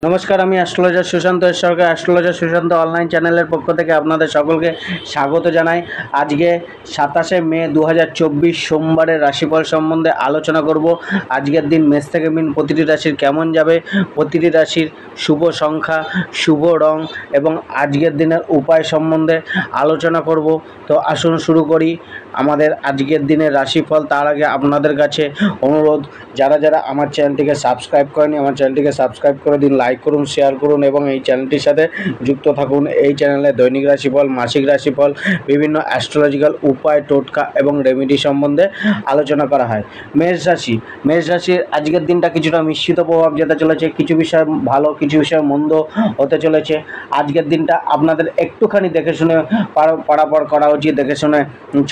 নমস্কার, আমি অ্যাস্ট্রোলজার সুশান্ত সরকার। Astrologer Sushant online চ্যানেলের পক্ষ থেকে আপনাদের সকলকে স্বাগত জানাই। আজকে 27শে মে 2024 সোমবারের রাশিফল সম্বন্ধে আলোচনা করব। আজকের দিন মেষ থেকে মীন প্রতিটি রাশির কেমন যাবে, প্রতিটি রাশির শুভ সংখ্যা, শুভ রং এবং আজকের দিনের উপায় সম্বন্ধে আলোচনা করব। তো আসুন শুরু করি আমাদের আজকের দিনের রাশিফল। তার আগে আপনাদের কাছে অনুরোধ, যারা যারা আমার চ্যানেলটিকে সাবস্ক্রাইব করেনি আমার চ্যানেলটিকে সাবস্ক্রাইব করে দিন, লাইক করুন, শেয়ার করুন এবং এই চ্যানেলটির সাথে যুক্ত থাকুন। এই চ্যানেলে দৈনিক রাশিফল, মাসিক রাশিফল, বিভিন্ন অ্যাস্ট্রোলজিক্যাল উপায়, টোটকা এবং রেমেডি সম্বন্ধে আলোচনা করা হয়। মেষ রাশির আজকের দিনটা কিছুটা মিশ্রিত প্রভাব যেতে চলেছে। কিছু বিষয় ভালো, কিছু বিষয় মন্দ হতে চলেছে। আজকের দিনটা আপনাদের একটুখানি দেখে শুনে পারাপার করা উচিত, দেখে শুনে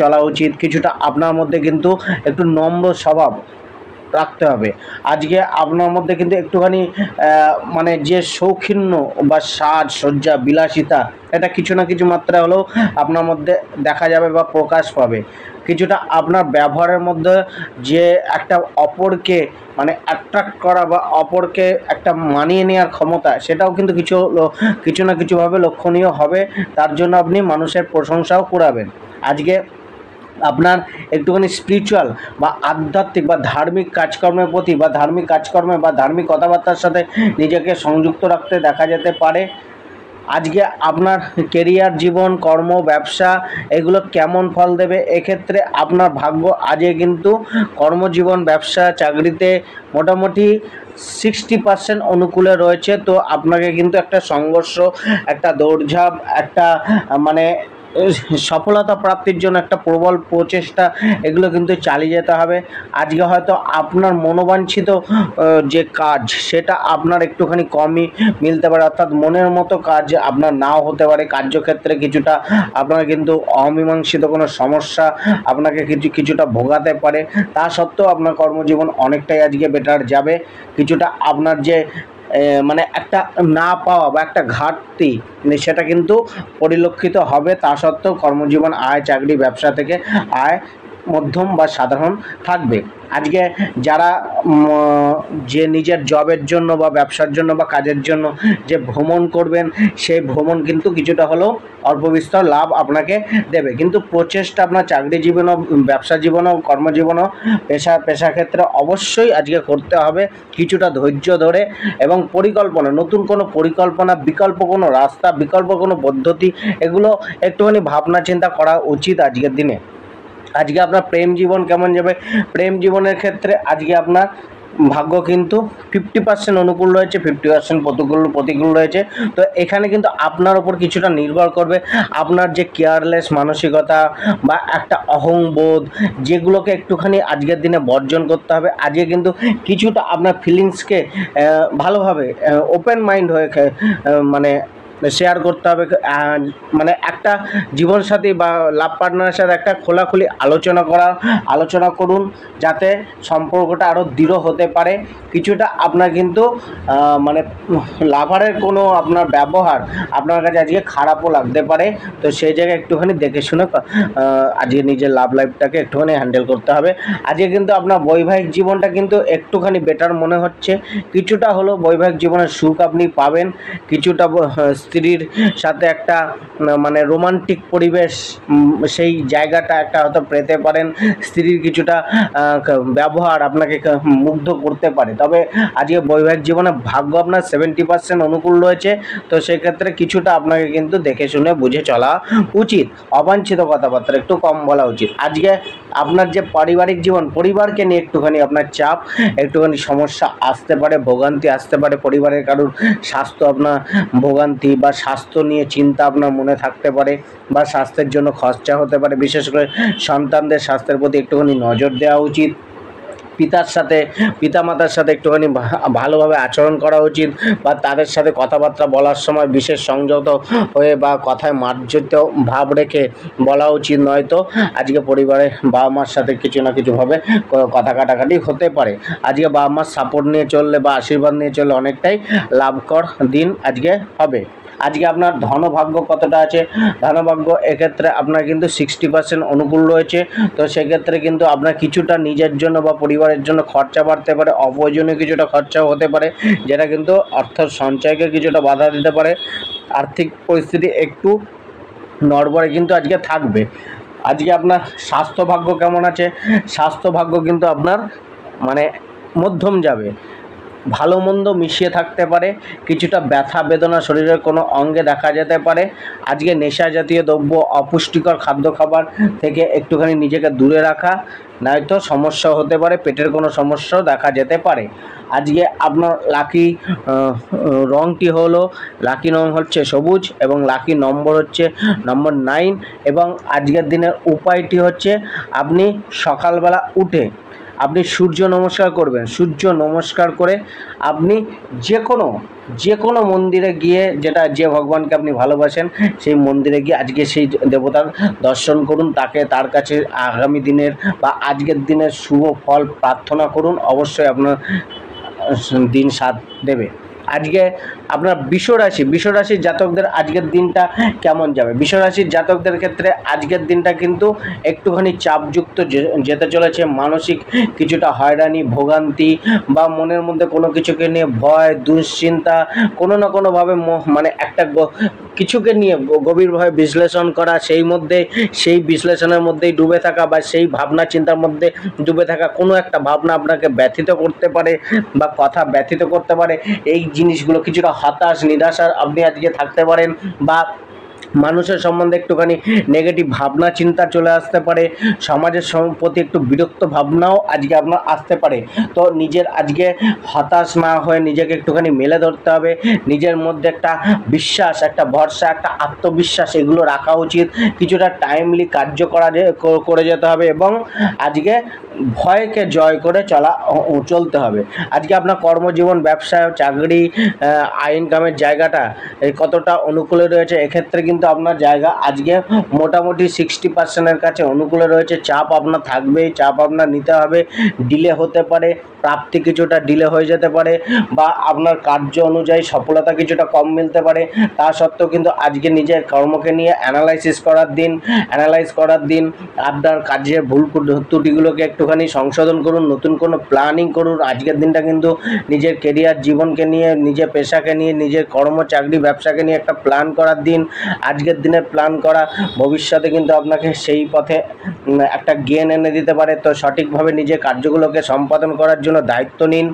চলা উচিত। কিছুটা আপনার মধ্যে কিন্তু একটু নম্র স্বভাব রাখতে হবে। আজকে আপনার মধ্যে কিন্তু একটুখানি মানে যে শৌখিন্য বা সাজসজ্জা, বিলাসিতা, এটা কিছু না কিছু মাত্রা হলেও আপনার মধ্যে দেখা যাবে বা প্রকাশ পাবে। কিছুটা আপনার ব্যবহারের মধ্যে যে একটা অপরকে মানে অ্যাট্রাক্ট করা বা অপরকে একটা মানিয়ে নেওয়ার ক্ষমতা, সেটাও কিন্তু কিছু না কিছুভাবে লক্ষণীয় হবে। তার জন্য আপনি মানুষের প্রশংসাও কুড়াবেন। আজকে আপনার একটুখানি স্পিরিচুয়াল বা আধ্যাত্মিক বা ধার্মিক কাজকর্মের প্রতি বা ধার্মিক কাজকর্মে বা ধার্মিক কথাবার্তার সাথে নিজেকে সংযুক্ত রাখতে দেখা যেতে পারে। আজকে আপনার কেরিয়ার, জীবন, কর্ম, ব্যবসা এগুলো কেমন ফল দেবে, এক্ষেত্রে আপনার ভাগ্য আজকে কিন্তু কর্মজীবন, ব্যবসা, চাকরিতে মোটামুটি 60% অনুকূলে রয়েছে। তো আপনাকে কিন্তু একটা সংঘর্ষ, একটা দৌড়ঝাঁপ, একটা মানে সফলতা প্রাপ্তির জন্য একটা প্রবল প্রচেষ্টা, এগুলো কিন্তু চালিয়ে যেতে হবে। আজকে হয়তো আপনার মনোবাঞ্ছিত যে কাজ, সেটা আপনার একটুখানি কমই মিলতে পারে, অর্থাৎ মনের মতো কাজ আপনার নাও হতে পারে। কার্যক্ষেত্রে কিছুটা আপনার কিন্তু অমীমাংসিত কোনো সমস্যা আপনাকে কিছুটা ভোগাতে পারে। তা সত্ত্বেও আপনার কর্মজীবন অনেকটাই আজকে বেটার যাবে। কিছুটা আপনার যে মানে একটা না পাওয়া বা একটা ঘাটতি, সেটা কিন্তু পরিলক্ষিত হবে। তা সত্ত্বেও কর্মজীবন, আয়, চাকরি, ব্যবসা থেকে আয় মধ্যম বা সাধারণ থাকবে। আজকে যারা যে নিজের জবের জন্য বা ব্যবসার জন্য বা কাজের জন্য যে ভ্রমণ করবেন, সেই ভ্রমণ কিন্তু কিছুটা হলেও অল্প বিস্তর লাভ আপনাকে দেবে। কিন্তু প্রচেষ্টা আপনার চাকরি জীবনও, ব্যবসা জীবনও, কর্মজীবনও, পেশা ক্ষেত্রে অবশ্যই আজকে করতে হবে কিছুটা ধৈর্য ধরে এবং পরিকল্পনা, নতুন কোনো পরিকল্পনা, বিকল্প কোনো রাস্তা, বিকল্প কোনো পদ্ধতি, এগুলো একটুখানি ভাবনা চিন্তা করা উচিত আজকের দিনে। আজকে আপনার প্রেম জীবন কেমন যাবে? প্রেম জীবনের ক্ষেত্রে আজকে আপনার ভাগ্য কিন্তু 50% অনুকূল রয়েছে, 50% প্রতিকূল রয়েছে। তো এখানে কিন্তু আপনার ওপর কিছুটা নির্ভর করবে আপনার যে কেয়ারলেস মানসিকতা বা একটা অহংবোধ, যেগুলোকে একটুখানি আজকের দিনে বর্জন করতে হবে। আজকে কিন্তু কিছুটা আপনার ফিলিংসকে ভালোভাবে ওপেন মাইন্ড হয়ে মানে শেয়ার করতে হবে। মানে একটা জীবনসাথী বা লাভ পার্টনারের সাথে একটা খোলাখুলি আলোচনা করুন, যাতে সম্পর্কটা আরও দৃঢ় হতে পারে। কিছুটা আপনার কিন্তু মানে লাভারের কোনো আপনার ব্যবহার আপনার কাছে আজকে খারাপও লাগতে পারে। তো সেই জায়গায় একটুখানি দেখে শুনে আজকে নিজের লাভ লাইফটাকে একটুখানি হ্যান্ডেল করতে হবে। আজকে কিন্তু আপনার বৈবাহিক জীবনটা কিন্তু একটুখানি বেটার মনে হচ্ছে। কিছুটা হলেও বৈবাহিক জীবনের সুখ আপনি পাবেন। কিছুটা স্ত্রীর সাথে একটা মানে রোমান্টিক পরিবেশ, সেই জায়গাটা একটা হয়তো পেতে পারেন। স্ত্রীর কিছুটা ব্যবহার আপনাকে মুগ্ধ করতে পারে। তবে আজকে বৈবাহিক জীবনে ভাগ্য আপনার 70% অনুকূল রয়েছে। তো সেক্ষেত্রে কিছুটা আপনাকে কিন্তু দেখে শুনে বুঝে চলা উচিত। অবাঞ্ছিত কথাবার্তা একটু কম বলা উচিত। আজকে আপনার যে পারিবারিক জীবন, পরিবারকে নিয়ে একটুখানি আপনার চাপ, একটুখানি সমস্যা আসতে পারে, ভোগান্তি আসতে পারে। পরিবারের কারোর স্বাস্থ্য আপনার ভোগান্তি বা স্বাস্থ্য নিয়ে চিন্তা আপনার মনে থাকতে পারে বা স্বাস্থ্যের জন্য খরচা হতে পারে। বিশেষ করে সন্তানদের স্বাস্থ্যের প্রতি একটুখানি নজর দেওয়া উচিত। পিতামাতার সাথে একটুখানি ভালোভাবে আচরণ করা উচিত বা তাদের সাথে কথাবার্তা বলার সময় বিশেষ সংযত হয়ে বা কথায় মার্জিত ভাব রেখে বলা উচিত। নয়তো আজকে পরিবারে বাবা মার সাথে কিছু না কিছুভাবে কথা কাটাকাটি হতে পারে। আজকে বাবা মার সাপোর্ট নিয়ে চললে বা আশীর্বাদ নিয়ে চললে অনেকটাই লাভকর দিন আজকে হবে। আজকে আপনার ধনভাগ্য কতটা আছে, ধনভাগ্য এক্ষেত্রে আপনার কিন্তু 60% অনুকূল রয়েছে। তো সেক্ষেত্রে কিন্তু আপনার কিছুটা নিজের জন্য বা পরিবারের জন্য খরচা বাড়তে পারে, অপ্রয়োজনীয় কিছুটা খরচাও হতে পারে, যেটা কিন্তু অর্থ সঞ্চয়কে কিছুটা বাধা দিতে পারে। আর্থিক পরিস্থিতি একটু নড়বড়ে কিন্তু আজকে থাকবে। আজকে আপনার স্বাস্থ্য ভাগ্য কেমন আছে, স্বাস্থ্য ভাগ্য কিন্তু আপনার মানে মধ্যম যাবে, ভালো মন্দ মিশিয়ে থাকতে পারে, কিছুটা ব্যথা বেদনা শরীরের কোনো অঙ্গে দেখা যেতে পারে। আজকে নেশা জাতীয় দ্রব্য, অপুষ্টিকর খাদ্য খাবার থেকে একটুখানি নিজেকে দূরে রাখা, নয়তো সমস্যা হতে পারে, পেটের কোনো সমস্যাও দেখা যেতে পারে। আজকে আপনার লাকি রঙটি হলো, লাকি রং হচ্ছে সবুজ এবং লাকি নম্বর হচ্ছে নম্বর 9। এবং আজকের দিনের উপায়টি হচ্ছে আপনি সকালবেলা উঠে আপনি সূর্য নমস্কার করবেন। সূর্য নমস্কার করে আপনি যে কোনো মন্দিরে গিয়ে, যে ভগবানকে আপনি ভালোবাসেন সেই মন্দিরে গিয়ে আজকে সেই দেবতার দর্শন করুন, তার কাছে আগামী দিনের বা আজকের দিনের শুভ ফল প্রার্থনা করুন। অবশ্যই আপনার দিন সাথ দেবে। আজকে আপনার বিশ্বরাশির জাতকদের আজকের দিনটা কেমন যাবে? বিশ্বরাশির জাতকদের ক্ষেত্রে আজকের দিনটা কিন্তু একটুখানি চাপযুক্ত যেতে চলেছে। মানসিক কিছুটা হয়রানি, ভোগান্তি বা মনের মধ্যে কোনো কিছুকে নিয়ে ভয়, দুশ্চিন্তা, কোনো না কোনোভাবে মানে একটা কিছুকে নিয়ে গভীরভাবে বিশ্লেষণ করা, সেই বিশ্লেষণের মধ্যেই ডুবে থাকা বা সেই ভাবনা চিন্তার মধ্যে ডুবে থাকা, কোনো একটা ভাবনা আপনাকে ব্যথিত করতে পারে বা কথা ব্যথিত করতে পারে। এই জিনিসগুলো কিছুটা হতাশ, নিরাশার আপনি আজকে থাকতে পারেন, বা মানুষের সম্বন্ধে একটুখানি নেগেটিভ ভাবনা চিন্তা চলে আসতে পারে, সমাজের প্রতি একটু বিরক্ত ভাবনাও আজকে আপনার আসতে পারে। তো নিজের আজকে হতাশ না হয়ে নিজেকে একটুখানি মেলে ধরতে হবে। নিজের মধ্যে একটা বিশ্বাস, একটা ভরসা, একটা আত্মবিশ্বাস এগুলো রাখা উচিত। কিছুটা টাইমলি কার্য করে যেতে হবে এবং আজকে ভয়কে জয় করে চলতে হবে। আজকে আপনার কর্মজীবন, ব্যবসা, চাকরি, ইনকামের জায়গাটা কতটা অনুকূলে রয়েছে, এক্ষেত্রে কিন্তু আপনার জায়গা আজকে মোটামুটি 60%-এর কাছে অনুকূলে রয়েছে। চাপ আপনার থাকবেই, চাপ আপনার নিতে হবে, ডিলে হতে পারে, প্রাপ্তি কিছুটা ডিলে হয়ে যেতে পারে, বা আপনার কার্য অনুযায়ী সফলতা কিছুটা কম মিলতে পারে। তা সত্ত্বেও কিন্তু আজকে নিজের কর্মকে নিয়ে অ্যানালাইজ করার দিন। আপনার কাজের ভুল ত্রুটিগুলোকে একটুখানি সংশোধন করুন, নতুন কোনো প্ল্যানিং করুন। আজকের দিনটা কিন্তু নিজের কেরিয়ার জীবনকে নিয়ে, নিজের পেশাকে নিয়ে, নিজের কর্ম, চাকরি, ব্যবসাকে নিয়ে একটা প্ল্যান করার দিন। আজকের দিনে প্ল্যান করা ভবিষ্যতে কিন্তু আপনাকে সেই পথে একটা জ্ঞান এনে দিতে পারে। তো সঠিকভাবে নিজের কার্যগুলোকে সম্পাদন করার জন্য দায়িত্ব নিন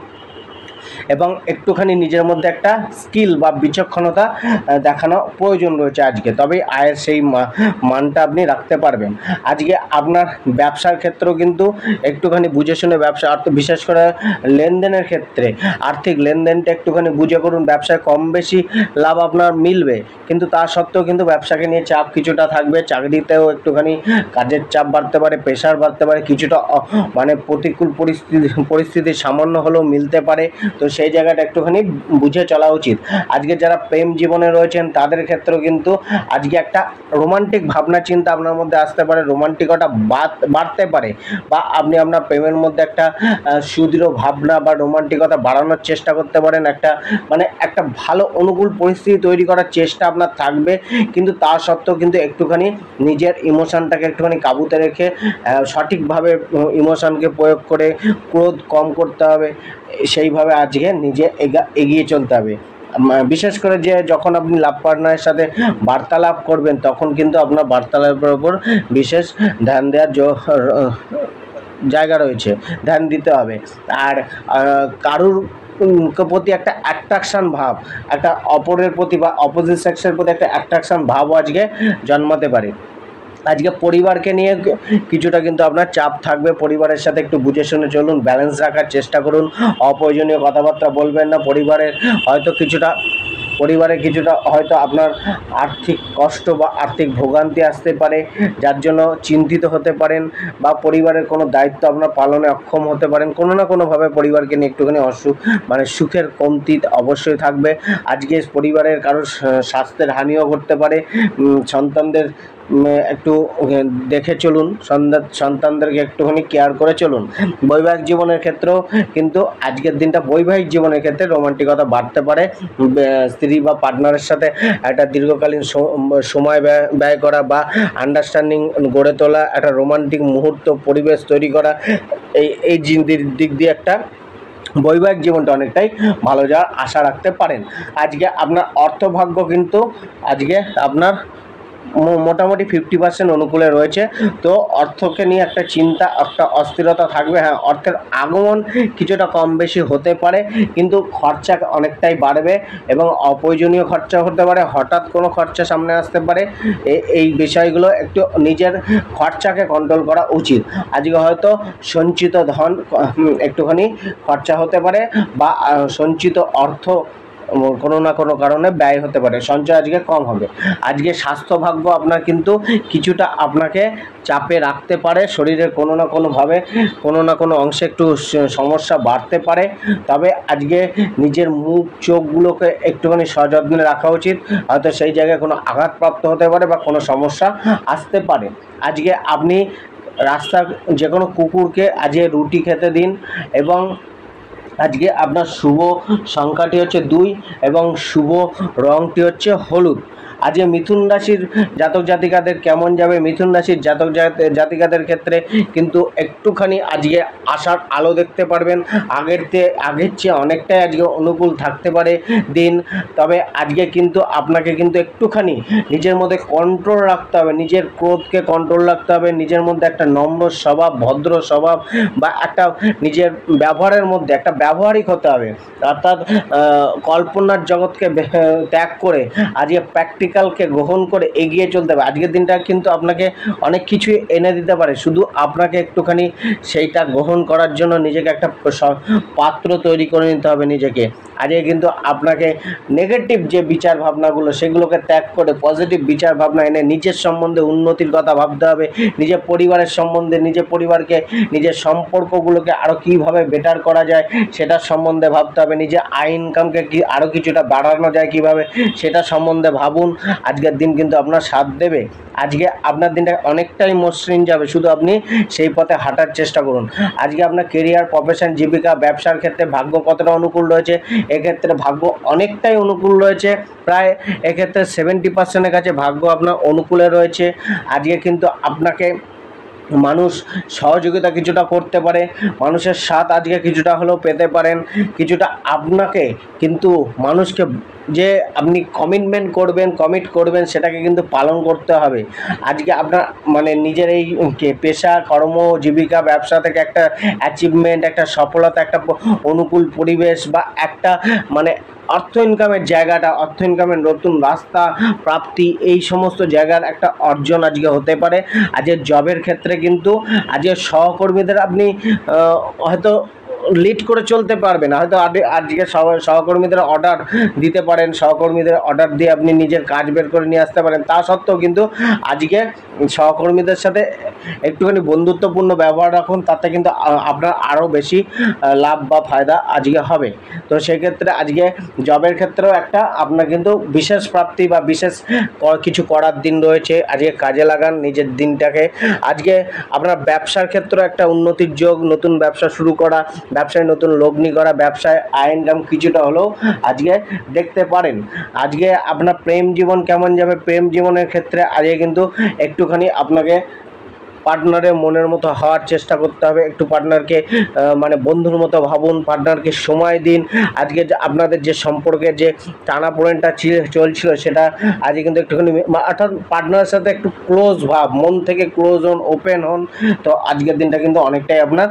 এবং একটুখানি নিজের মধ্যে একটা স্কিল বা বিচক্ষণতা দেখানো প্রয়োজন রয়েছে আজকে, তবেই আয়ের সেই মানটা আপনি রাখতে পারবেন। আজকে আপনার ব্যবসার ক্ষেত্রেও কিন্তু একটুখানি বুঝে শুনে ব্যবসা, বিশেষ করে লেনদেনের ক্ষেত্রে আর্থিক লেনদেনটা একটুখানি বুঝে করুন। ব্যবসায় কম বেশি লাভ আপনার মিলবে, কিন্তু তা সত্ত্বেও কিন্তু ব্যবসাকে নিয়ে চাপ কিছুটা থাকবে। চাকরিতেও একটুখানি কাজের চাপ বাড়তে পারে, প্রেশার বাড়তে পারে, কিছুটা মানে প্রতিকূল পরিস্থিতি সামান্য হলেও মিলতে পারে। তো সেই জায়গাটা একটুখানি বুঝে চলা উচিত। আজকে যারা প্রেম জীবনে রয়েছেন তাদের ক্ষেত্রেও কিন্তু আজকে একটা রোমান্টিক ভাবনা চিন্তা আপনার মধ্যে আসতে পারে, রোমান্টিকতা বাড়তে পারে, বা আপনি আপনার প্রেমের মধ্যে একটা সুদৃঢ় ভাবনা বা রোমান্টিকতা বাড়ানোর চেষ্টা করতে পারেন। একটা ভালো অনুকূল পরিস্থিতি তৈরি করার চেষ্টা আপনার থাকবে, কিন্তু তা সত্ত্বেও কিন্তু একটুখানি নিজের ইমোশনটাকে একটুখানি কাবুতে রেখে সঠিকভাবে ইমোশনকে প্রয়োগ করে ক্রোধ কম করতে হবে। সেইভাবে আজকে নিজে এগিয়ে চলতে হবে। বিশেষ করে যে যখন আপনি লাভ পার্টনারের সাথে বার্তালাপ করবেন তখন কিন্তু আপনার বার্তালাপের উপর বিশেষ ধ্যান দেওয়ার জায়গা রয়েছে, ধ্যান দিতে হবে। আর কারুর প্রতি একটা অ্যাট্রাকশান ভাব, একটা অপরের প্রতি বা অপোজিট সেক্সের প্রতি একটা অ্যাট্রাকশান ভাবও আজকে জন্মাতে পারে। আজকে পরিবারকে নিয়ে কিছুটা কিন্তু আপনার চাপ থাকবে। পরিবারের সাথে একটু বুঝে শুনে চলুন, ব্যালেন্স রাখার চেষ্টা করুন, অপ্রয়োজনীয় কথাবার্তা বলবেন না। পরিবারে কিছুটা হয়তো আপনার আর্থিক কষ্ট বা আর্থিক ভোগান্তি আসতে পারে, যার জন্য চিন্তিত হতে পারেন, বা পরিবারের কোনো দায়িত্ব আপনার পালনে অক্ষম হতে পারেন। কোনো না কোনোভাবে পরিবারকে নিয়ে একটুখানি সুখের কমতি অবশ্যই থাকবে। আজকে পরিবারের কারোর স্বাস্থ্যের হানিও ঘটতে পারে। সন্তানদের একটু দেখে চলুন, সন্তানদেরকে একটুখানি কেয়ার করে চলুন। বৈবাহিক জীবনের ক্ষেত্রেও কিন্তু আজকের দিনটা বৈবাহিক জীবনের ক্ষেত্রে রোমান্টিকতা বাড়তে পারে। স্ত্রী বা পার্টনারের সাথে একটা দীর্ঘকালীন সময় ব্যয় করা বা আন্ডারস্ট্যান্ডিং গড়ে তোলা, একটা রোমান্টিক মুহূর্ত পরিবেশ তৈরি করা, এই দিক দিয়ে একটা বৈবাহিক জীবনটা অনেকটাই ভালো যাওয়ার আশা রাখতে পারেন। আজকে আপনার অর্থভাগ্য কিন্তু আজকে আপনার মোটামুটি 50% অনুকূলে রয়েছে। তো অর্থকে নিয়ে একটা চিন্তা, একটা অস্থিরতা থাকবে। হ্যাঁ, অর্থের আগমন কিছুটা কম বেশি হতে পারে, কিন্তু খরচা অনেকটাই বাড়বে এবং অপ্রয়োজনীয় খরচা হতে পারে, হঠাৎ কোনো খরচা সামনে আসতে পারে। এই বিষয়গুলো একটু নিজের খরচাকে কন্ট্রোল করা উচিত। আজকে হয়তো সঞ্চিত ধন একটুখানি খরচা হতে পারে বা সঞ্চিত অর্থ কোনো না কোনো কারণে ব্যয় হতে পারে, সঞ্চয় আজকে কম হবে। আজকে স্বাস্থ্যভাগ্য আপনার কিন্তু কিছুটা আপনাকে চাপে রাখতে পারে, শরীরের কোনো না কোনোভাবে কোনো না কোনো অংশে একটু সমস্যা বাড়তে পারে। তবে আজকে নিজের মুখ চোখগুলোকে একটুখানি সযত্নে রাখা উচিত, হয়তো সেই জায়গায় কোনো আঘাতপ্রাপ্ত হতে পারে বা কোনো সমস্যা আসতে পারে। আজকে আপনি রাস্তার যে কোনো কুকুরকে আজকে রুটি খেতে দিন। এবং আজকে আপনার শুভ সংখ্যাটি হচ্ছে 2 এবং শুভ রঙটি হচ্ছে হলুদ। আজকে মিথুন রাশির জাতক জাতিকাদের কেমন যাবে? মিথুন রাশির জাতক জাতিকাদের ক্ষেত্রে কিন্তু একটুখানি আজকে আশার আলো দেখতে পারবেন। আগের চেয়ে অনেকটাই আজকে অনুকূল থাকতে পারে দিন। তবে আজকে কিন্তু আপনাকে কিন্তু একটুখানি নিজের মধ্যে কন্ট্রোল রাখতে হবে, নিজের ক্রোধকে কন্ট্রোল রাখতে হবে, নিজের মধ্যে একটা নম্র স্বভাব, ভদ্র স্বভাব বা একটা নিজের ব্যবহারের মধ্যে একটা ব্যবহারিক হতে হবে। অর্থাৎ কল্পনার জগৎকে ত্যাগ করে আজকে প্র্যাকটিক্যালকে গ্রহণ করে এগিয়ে চলতে হবে। আজকের দিনটা কিন্তু আপনাকে অনেক কিছুই এনে দিতে পারে, শুধু আপনাকে একটুখানি সেইটা গ্রহণ করার জন্য নিজেকে একটা পাত্র তৈরি করে নিতে হবে নিজেকে। আজকে কিন্তু আপনাকে নেগেটিভ যে বিচার ভাবনাগুলো সেগুলোকে ত্যাগ করে পজিটিভ বিচার ভাবনা এনে নিজের সম্বন্ধে উন্নতির কথা ভাবতে হবে, নিজের পরিবারের সম্বন্ধে, নিজের পরিবারকে, নিজের সম্পর্কগুলোকে আরও কীভাবে বেটার করা যায় সেটার সম্বন্ধে ভাবতে হবে, নিজের আয় ইনকামকে আরও কিছুটা বাড়ানো যায় কীভাবে সেটা সম্বন্ধে ভাবুন। আজকের দিন কিন্তু আপনার সাথ দেবে। আজকে আপনার দিনটা অনেকটাই মসৃণ যাবে, শুধু আপনি সেই পথে হাঁটার চেষ্টা করুন। আজকে আপনার কেরিয়ার, প্রফেশন, জীবিকা, ব্যবসার ক্ষেত্রে ভাগ্য কতটা অনুকূল রয়েছে? এক্ষেত্রে ভাগ্য অনেকটাই অনুকূল রয়েছে, প্রায় এক্ষেত্রে 70%-এর কাছে ভাগ্য আপনার অনুকূলে রয়েছে। আজকে কিন্তু আপনাকে মানুষ সহযোগিতা কিছুটা করতে পারে, মানুষের সাথ আজকে কিছুটা হলেও পেতে পারেন। কিছুটা আপনাকে কিন্তু মানুষকে যে আপনি কমিট করবেন সেটাকে কিন্তু পালন করতে হবে। আজকে আপনার মানে নিজের এই পেশা, কর্ম, জীবিকা, ব্যবসা থেকে একটা অ্যাচিভমেন্ট, একটা সফলতা, একটা অনুকূল পরিবেশ বা একটা মানে অর্থ ইনকামের জায়গাটা, অর্থ ইনকামের নতুন রাস্তা প্রাপ্তি, এই সমস্ত জায়গার একটা অর্জন আজকে হতে পারে। আজকে জবের ক্ষেত্রে কিন্তু আজকে সহকর্মীদের আপনি হয়তো লিড করে চলতে পারবেন, হয়তো আজকে সহকর্মীদের অর্ডার দিতে পারেন, সহকর্মীদের অর্ডার দিয়ে আপনি নিজের কাজ বের করে নিয়ে আসতে পারেন। তা সত্ত্বেও কিন্তু আজকে সহকর্মীদের সাথে একটুখানি বন্ধুত্বপূর্ণ ব্যবহার রাখুন, তাতে কিন্তু আপনার আরও বেশি লাভ বা ফায়দা আজকে হবে। তো সেক্ষেত্রে আজকে জবের ক্ষেত্রেও একটা আপনার কিন্তু বিশেষ প্রাপ্তি বা বিশেষ কিছু করার দিন রয়েছে, আজকে কাজে লাগান নিজের দিনটাকে। আজকে আপনার ব্যবসার ক্ষেত্রেও একটা উন্নতির যোগ, নতুন ব্যবসা শুরু করা, ব্যবসায় নতুন লগ্নি করা, ব্যবসায় আয় ইনকাম কিছুটা হলেও আজকে দেখতে পারেন। আজকে আপনার প্রেম জীবন কেমন যাবে? প্রেম জীবনের ক্ষেত্রে আজকে কিন্তু একটুখানি আপনাকে পার্টনারের মনের মতো হওয়ার চেষ্টা করতে হবে, একটু পার্টনারকে মানে বন্ধুর মতো ভাবুন, পার্টনারকে সময় দিন। আজকে আপনাদের যে সম্পর্কের যে টানাপোড়েনটা চলছিল সেটা আজকে কিন্তু একটুখানি অর্থাৎ পার্টনারের সাথে একটু ক্লোজ ভাব, মন থেকে ক্লোজ হন, ওপেন হন। তো আজকের দিনটা কিন্তু অনেকটাই আপনার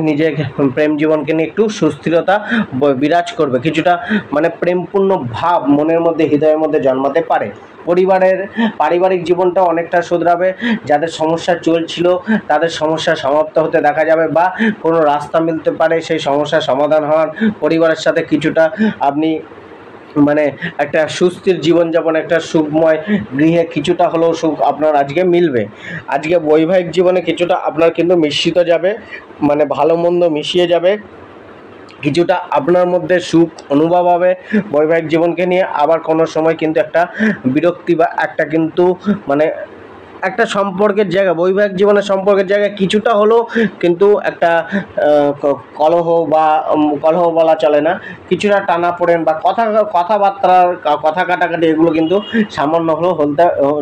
নিজের প্রেম জীবনকে নিয়ে একটু সুস্থিরতা বিরাজ করবে, কিছুটা মানে প্রেমপূর্ণ ভাব মনের মধ্যে, হৃদয়ের মধ্যে জন্মাতে পারে। পারিবারিক জীবনটা অনেকটা শুধরাবে। যাদের সমস্যা চলছিল তাদের সমস্যা সমাপ্ত হতে দেখা যাবে বা কোনো রাস্তা মিলতে পারে সেই সমস্যার সমাধান হওয়ার। পরিবারের সাথে কিছুটা আপনি মানে একটা সুস্থির জীবনযাপন, একটা সুখময় গৃহে কিছুটা হলেও সুখ আপনার আজকে মিলবে। আজকে বৈবাহিক জীবনে কিছুটা আপনার কিন্তু মিশ্রিত যাবে, মানে ভালো মন্দ মিশিয়ে যাবে, কিছুটা আপনার মধ্যে সুখ অনুভব হবে বৈবাহিক জীবনকে নিয়ে। আবার কোনো সময় কিন্তু একটা বিরক্তি বা একটা কিন্তু মানে একটা সম্পর্কের জায়গা, বৈবাহিক জীবনের সম্পর্কের জায়গায় কিছুটা হলেও কিন্তু একটা কলহ বা কলহ বলা চলে না, কিছুটা টানাপোড়েন বা কথাবার্তার কথা কাটাকাটি এগুলো কিন্তু সামান্য হলেও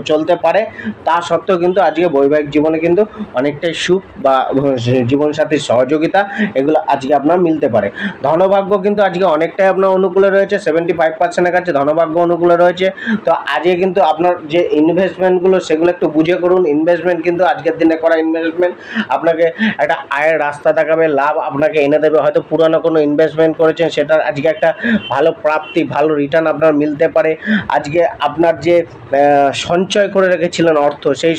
চলতে পারে। তা সত্ত্বেও কিন্তু আজকে বৈবাহিক জীবনে কিন্তু অনেকটাই সুখ বা জীবনসাথীর সহযোগিতা এগুলো আজকে আপনার মিলতে পারে। ধনভাগ্য কিন্তু আজকে অনেকটাই আপনার অনুকূলে রয়েছে, 75%-এর কাছে ধনভাগ্য অনুকূলে রয়েছে। তো আজকে কিন্তু আপনার যে ইনভেস্টমেন্টগুলো সেগুলো একটু বুঝে করুন। ইনভেস্টমেন্ট কিন্তু আজকের দিনে করা ইনভেস্টমেন্ট আপনাকে একটা আয়ের রাস্তা দেখাবে, লাভ আপনাকে এনে দেবে। হয়তো পুরানো কোনো ইনভেস্টমেন্ট করেছেন সেটার আজকে একটা ভালো প্রাপ্তি, ভালো রিটার্ন আপনার মিলতে পারে। আজকে আপনার যে সঞ্চয় করে রেখেছিলেন অর্থ, সেই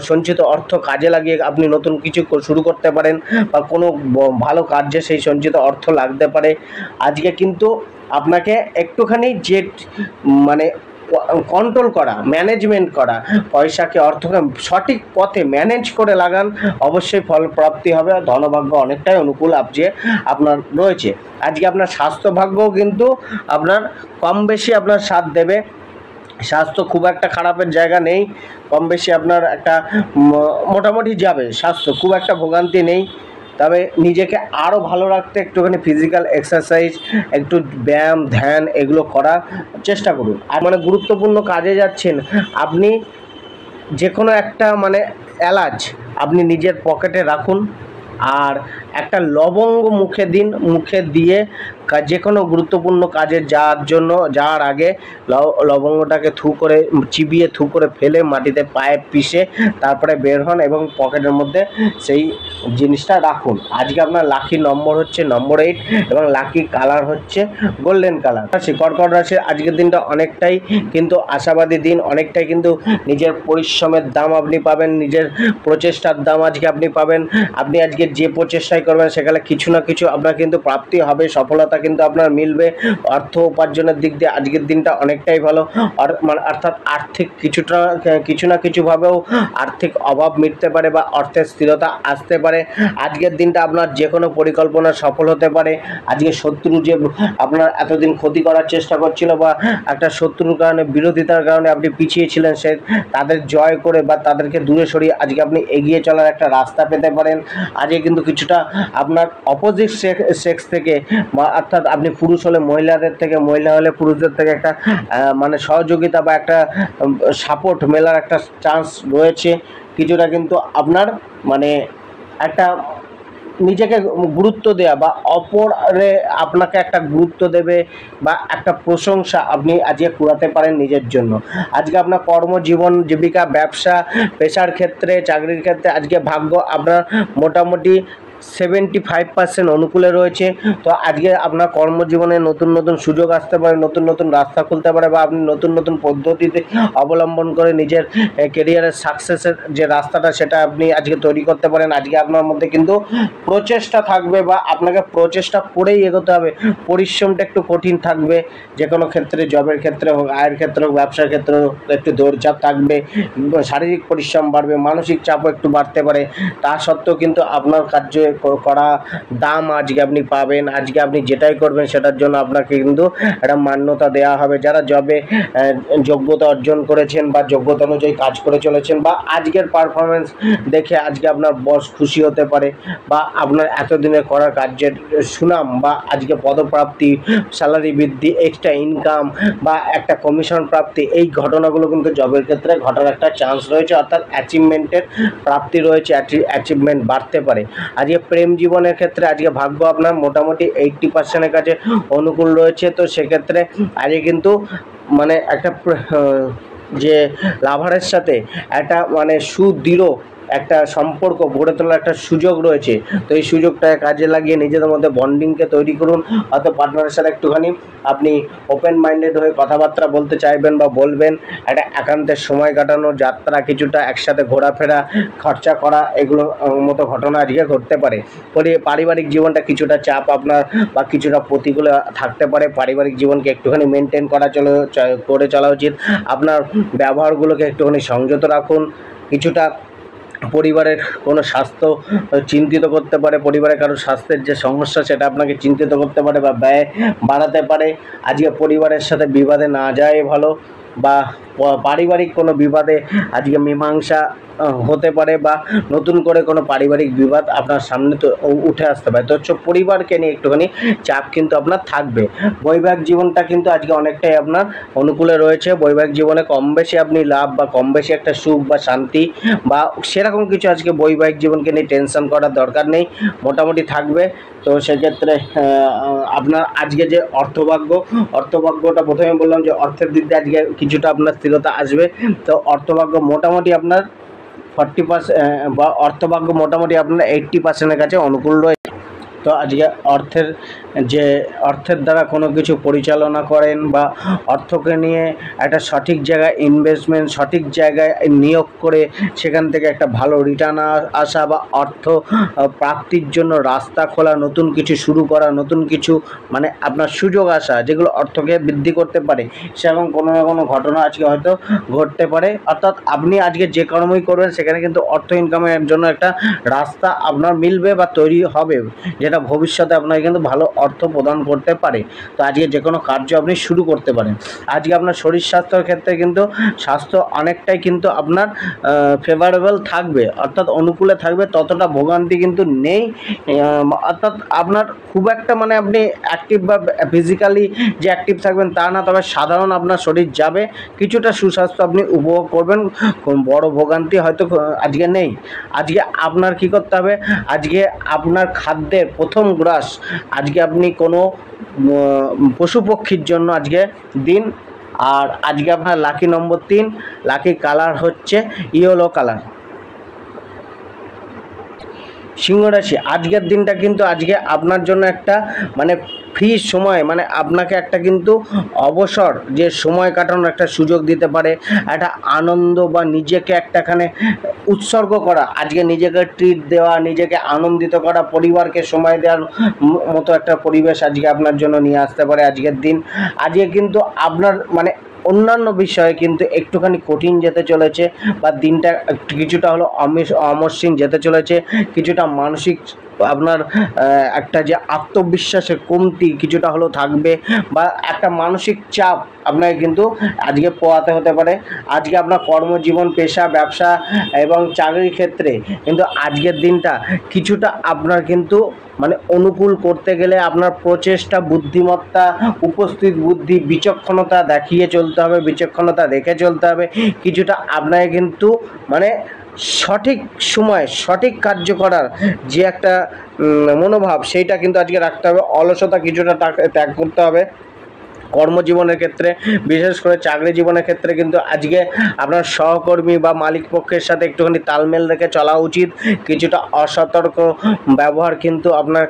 সঞ্চিত অর্থ কাজে লাগিয়ে আপনি নতুন কিছু শুরু করতে পারেন বা কোনো ভালো কার্যে সেই সঞ্চিত অর্থ লাগতে পারে। আজকে কিন্তু আপনাকে একটুখানি যে মানে কন্ট্রোল করা, ম্যানেজমেন্ট করা, পয়সাকে অর্থকে সঠিক পথে ম্যানেজ করে লাগান, অবশ্যই ফল প্রাপ্তি হবে। ধনভাগ্য অনেকটাই অনুকূল আজকে আপনার রয়েছে। আজকে আপনার স্বাস্থ্যভাগ্যও কিন্তু আপনার কম বেশি আপনার সাথ দেবে। স্বাস্থ্য খুব একটা খারাপের জায়গা নেই, কম বেশি আপনার একটা মোটামুটি যাবে, স্বাস্থ্য খুব একটা ভোগান্তি নেই। তবে নিজেকে আরও ভালো রাখতে একটুখানি ফিজিক্যাল এক্সারসাইজ, একটু ব্যায়াম ধ্যান এগুলো করার চেষ্টা করুন। আর গুরুত্বপূর্ণ কাজে যাচ্ছেন আপনি, যে কোনো একটা এলাচ আপনি নিজের পকেটে রাখুন, আর একটা লবঙ্গ মুখে দিন, মুখে দিয়ে যে কোনো গুরুত্বপূর্ণ কাজে যাওয়ার আগে লবঙ্গটাকে চিবিয়ে থু করে ফেলে মাটিতে পায়ে পিষে তারপরে বের হন এবং পকেটের মধ্যে সেই জিনিসটা রাখুন। আজকে আপনার লাকি নম্বর হচ্ছে নম্বর 8 এবং লাকি কালার হচ্ছে গোল্ডেন কালার। কর্কট রাশির আজকের দিনটা অনেকটাই কিন্তু আশাবাদী দিন, অনেকটাই কিন্তু নিজের পরিশ্রমের দাম আপনি পাবেন, নিজের প্রচেষ্টার দাম আজকে আপনি পাবেন। আপনি আজকে যে প্রচেষ্টাই করবেন সেখানে কিছু না কিছু আপনার কিন্তু প্রাপ্তি হবে, সফলতা কিন্তু আপনার মিলবে। অর্থ উপার্জনের দিক দিয়ে আজকের দিনটা অনেকটাই ভালো, অর্থাৎ আর্থিক কিছু না কিছুভাবেও আর্থিক অভাব মিটতে পারে বা অর্থের স্থিরতা আসতে পারে। আজকের দিনটা আপনার যে কোনো পরিকল্পনা সফল হতে পারে। আজকে শত্রু যে আপনার এতদিন ক্ষতি করার চেষ্টা করছিল বা একটা শত্রুর কারণে, বিরোধিতার কারণে আপনি পিছিয়ে ছিলেন, সে তাদের জয় করে বা তাদেরকে দূরে সরিয়ে আজকে আপনি এগিয়ে চলার একটা রাস্তা পেতে পারেন। আজকে কিন্তু কিছুটা আপনার অপোজিট সেক্স থেকে বা অর্থাৎ আপনি পুরুষ হলে মহিলাদের থেকে, মহিলা হলে পুরুষদের থেকে একটা সহযোগিতা বা একটা সাপোর্ট মেলার একটা চান্স রয়েছে। কিছুটা কিন্তু আপনার একটা নিজেকে গুরুত্ব দেওয়া বা অপরে আপনাকে একটা গুরুত্ব দেবে বা একটা প্রশংসা আপনি আজকে কুড়াতে পারেন নিজের জন্য। আজকে আপনার কর্মজীবন, জীবিকা, ব্যবসা, পেশার ক্ষেত্রে, চাকরির ক্ষেত্রে আজকে ভাগ্য আপনার মোটামুটি 75% অনুকূলে রয়েছে। তো আজকে আপনার কর্মজীবনে নতুন নতুন সুযোগ আসতে পারে, নতুন নতুন রাস্তা খুলতে পারে বা আপনি নতুন নতুন পদ্ধতিতে অবলম্বন করে নিজের কেরিয়ারের সাকসেসের যে রাস্তাটা সেটা আপনি আজকে তৈরি করতে পারেন। আজকে আপনার মধ্যে কিন্তু প্রচেষ্টা থাকবে বা আপনাকে প্রচেষ্টা করেই এগোতে হবে, পরিশ্রমটা একটু কঠিন থাকবে। যে কোনো ক্ষেত্রে, জবের ক্ষেত্রে হোক, আয়ের ক্ষেত্রে হোক, ব্যবসার ক্ষেত্রে হোক, একটু দৌড়ঝাঁপ থাকবে, শারীরিক পরিশ্রম বাড়বে, মানসিক চাপও একটু বাড়তে পারে। তা সত্ত্বেও কিন্তু আপনার কার্য করা দাম আজকে আপনি পাবেন। আজকে আপনি যেটাই করবেন সেটার জন্য আপনাকে কিন্তু একটা মান্যতা দেওয়া হবে। যারা জবে যোগ্যতা অর্জন করেছেন বা যোগ্যতা অনুযায়ী কাজ করে চলেছেন বা আজকের পারফরমেন্স দেখে আজকে আপনার বস খুশি হতে পারে বা আপনার এতদিনের করার কার্যের সুনাম বা আজকে পদপ্রাপ্তি, স্যালারি বৃদ্ধি, এক্সট্রা ইনকাম বা একটা কমিশন প্রাপ্তি, এই ঘটনাগুলো কিন্তু জবের ক্ষেত্রে ঘটার একটা চান্স রয়েছে। অর্থাৎ অ্যাচিভমেন্টের প্রাপ্তি রয়েছে, অ্যাচিভমেন্ট বাড়তে পারে। আজকে প্রেম জীবনের ক্ষেত্রে আজকে ভাগ্য আপনার মোটামুটি 80%-এর কাছে অনুকূল রয়েছে। তো সেক্ষেত্রে আজকে কিন্তু একটা যে লাভারের সাথে একটা সুদৃঢ় একটা সম্পর্ক গড়ে তোলার একটা সুযোগ রয়েছে। তো এই সুযোগটাকে কাজে লাগিয়ে নিজেদের মধ্যে বন্ডিংকে তৈরি করুন। হয়তো পার্টনারের সাথে একটুখানি আপনি ওপেন মাইন্ডেড হয়ে কথাবার্তা বলতে চাইবেন বা বলবেন। একটা একান্তের সময় কাটানো, যাত্রা, কিছুটা একসাথে ঘোরাফেরা, খরচা করা, এগুলোর মতো ঘটনা আজকে ঘটতে পারে। পারিবারিক জীবনটা কিছুটা চাপ আপনার বা কিছুটা প্রতিকূলে থাকতে পারে। পারিবারিক জীবনকে একটুখানি মেনটেন করে চলা উচিত। আপনার ব্যবহারগুলোকে একটুখানি সংযত রাখুন। কিছুটা পরিবারের কোনো স্বাস্থ্য চিন্তিত করতে পারে, পরিবারের কারো স্বাস্থ্যের যে সমস্যা সেটা আপনাকে চিন্তিত করতে পারে বা ব্যয় বাড়াতে পারে। আজকে পরিবারের সাথে বিবাদে না যাওয়াই ভালো বা পারিবারিক কোনো বিবাদে আজকে মীমাংসা হতে পারে, বা নতুন করে কোনো পারিবারিক বিবাদ আপনার সামনে তো উঠে আসতে পারে। তো হচ্ছে পরিবারকে নিয়ে একটুখানি চাপ কিন্তু আপনার থাকবে। বৈবাহিক জীবনটা কিন্তু আজকে অনেকটাই আপনার অনুকূলে রয়েছে। বৈবাহিক জীবনে কম বেশি আপনি লাভ বা কম বেশি একটা সুখ বা শান্তি বা সেরকম কিছু আজকে বৈবাহিক জীবনকে নিয়ে টেনশন করার দরকার নেই, মোটামুটি থাকবে। তো সেক্ষেত্রে আপনার আজকে যে অর্থভাগ্যটা প্রথমে বললাম যে অর্থের দিক দিয়ে আজকে কিছুটা আপনার স্থিরতা আসবে। তো অর্থভাগ্য মোটামুটি আপনার 40% বা অর্থভাগ্য মোটামুটি আপনার 80%-এর কাছে অনুকূল রয়েছে। তো আজকে অর্থের দ্বারা কোনো কিছু পরিচালনা করেন বা অর্থকে নিয়ে একটা সঠিক জায়গায় ইনভেস্টমেন্ট, সঠিক জায়গায় নিয়োগ করে সেখান থেকে একটা ভালো রিটার্ন আসা বা অর্থ প্রাপ্তির জন্য রাস্তা খোলা, নতুন কিছু শুরু করা, নতুন কিছু মানে আপনার সুযোগ আসা, যেগুলো অর্থকে বৃদ্ধি করতে পারে, সেরকম কোনো না কোনো ঘটনা আজকে হয়তো ঘটতে পারে। অর্থাৎ আপনি আজকে যে কর্মই করবেন সেখানে কিন্তু অর্থ ইনকামের জন্য একটা রাস্তা আপনার মিলবে বা তৈরি হবে, যেটা ভবিষ্যতে আপনাকে কিন্তু ভালো অর্থ প্রদান করতে পারে। তো আজকে যে কোনো কার্য আপনি শুরু করতে পারেন। আজকে আপনার শরীর স্বাস্থ্যের ক্ষেত্রে কিন্তু স্বাস্থ্য অনেকটাই কিন্তু আপনার ফেভারেবল থাকবে, অর্থাৎ অনুকূলে থাকবে, ততটা ভোগান্তি কিন্তু নেই। অর্থাৎ আপনার খুব একটা মানে আপনি অ্যাক্টিভ বা ফিজিক্যালি যে অ্যাক্টিভ থাকবেন তা না, তবে সাধারণ আপনার শরীর যাবে, কিছুটা সুস্বাস্থ্য আপনি উপভোগ করবেন, বড় ভোগান্তি হয়তো আজকে নেই। আজকে আপনার কি করতে হবে, আজকে আপনার খাদ্যের প্রথম গ্রাস আজকে আপনি কোনো পশু পক্ষীর জন্য আজকে দিন। আর আজকে আপনার লাকি নম্বর 3, লাকি কালার হচ্ছে ইয়েলো কালার। সিংহ রাশি, আজকের দিনটা কিন্তু আজকে আপনার জন্য একটা মানে ফ্রি সময়, মানে আপনাকে একটা কিন্তু অবসর যে সময় কাটানোর একটা সুযোগ দিতে পারে, একটা আনন্দ বা নিজেকে একটাখানে উৎসর্গ করা, আজকে নিজেকে ট্রিট দেওয়া, নিজেকে আনন্দিত করা, পরিবারকে সময় দেওয়ার মতো একটা পরিবেশ আজকে আপনার জন্য নিয়ে আসতে পারে আজকের দিন। আজকে কিন্তু আপনার মানে অন্যান্য বিষয়ে কিন্তু একটুখানি কঠিন যেতে চলেছে, বা দিনটা কিছুটা হলো অমসৃণ যেতে চলেছে, কিছুটা মানসিক আপনার একটা যে আত্মবিশ্বাসের কমতি কিছুটা হলেও থাকবে, বা একটা মানসিক চাপ আপনাকে কিন্তু আজকে পোহাতে হতে পারে। আজকে আপনার কর্মজীবন, পেশা, ব্যবসা এবং চাকরির ক্ষেত্রে কিন্তু আজকের দিনটা কিছুটা আপনার কিন্তু মানে অনুকূল করতে গেলে আপনার প্রচেষ্টা, বুদ্ধিমত্তা, উপস্থিত বুদ্ধি, বিচক্ষণতা দেখিয়ে চলতে হবে, বিচক্ষণতা রেখে চলতে হবে। কিছুটা আপনাকে কিন্তু মানে সঠিক সময় সঠিক কার্য করার যে একটা মনোভাব, সেইটা কিন্তু আজকে রাখতে হবে। অলসতা কিছুটা ত্যাগ করতে হবে। কর্মজীবনের ক্ষেত্রে, বিশেষ করে চাকরি জীবনের ক্ষেত্রে কিন্তু আজকে আপনার সহকর্মী বা মালিক পক্ষের সাথে একটুখানি তালমেল রেখে চলা উচিত। কিছুটা অসতর্ক ব্যবহার কিন্তু আপনার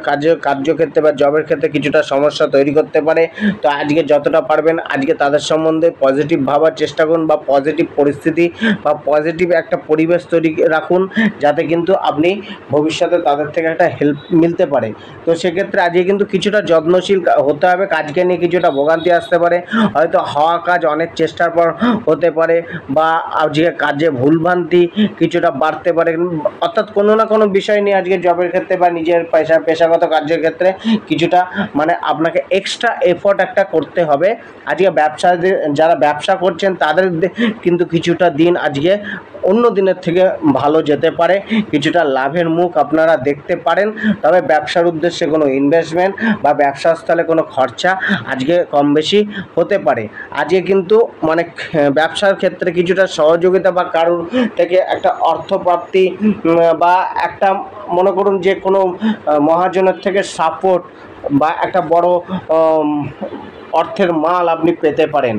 কার্যক্ষেত্রে বা জবের ক্ষেত্রে কিছুটা সমস্যা তৈরি করতে পারে। তো আজকে যতটা পারবেন আজকে তাদের সম্বন্ধে পজিটিভ ভাবার চেষ্টা করুন, বা পজিটিভ পরিস্থিতি বা পজিটিভ একটা পরিবেশ তৈরি রাখুন, যাতে কিন্তু আপনি ভবিষ্যতে তাদের থেকে একটা হেল্প মিলতে পারে। তো সেক্ষেত্রে আজকে কিন্তু কিছুটা যত্নশীল হতে হবে, কাজকে নিয়ে কিছুটা ভোগান্তি আসতে পারে, হয়তো হওয়া কাজ অনেক চেষ্টার পর হতে পারে, বা আজকে কাজে ভুলভ্রান্তি কিছুটা বাড়তে পারে। অর্থাৎ কোনো না কোনো বিষয় নিয়ে আজকে জবের ক্ষেত্রে বা নিজের পেশাগত কার্যের ক্ষেত্রে কিছুটা মানে আপনাকে এক্সট্রা এফোর্ট একটা করতে হবে। আজকে যারা ব্যবসা করছেন তাদের কিন্তু কিছুটা দিন আজকে অন্য দিনের থেকে ভালো যেতে পারে, কিছুটা লাভের মুখ আপনারা দেখতে পারেন। তবে ব্যবসার উদ্দেশ্যে কোনো ইনভেস্টমেন্ট বা ব্যবসাস্থলে কোনো খরচা আজকে কম বেশি হতে পারে। আজকে কিন্তু মানে ব্যবসার ক্ষেত্রে কিছুটা সহযোগিতা বা কারোর থেকে একটা অর্থপ্রাপ্তি, বা একটা মনে করুন যে কোনো মহাজনের থেকে সাপোর্ট বা একটা বড় অর্থের মাল আপনি পেতে পারেন।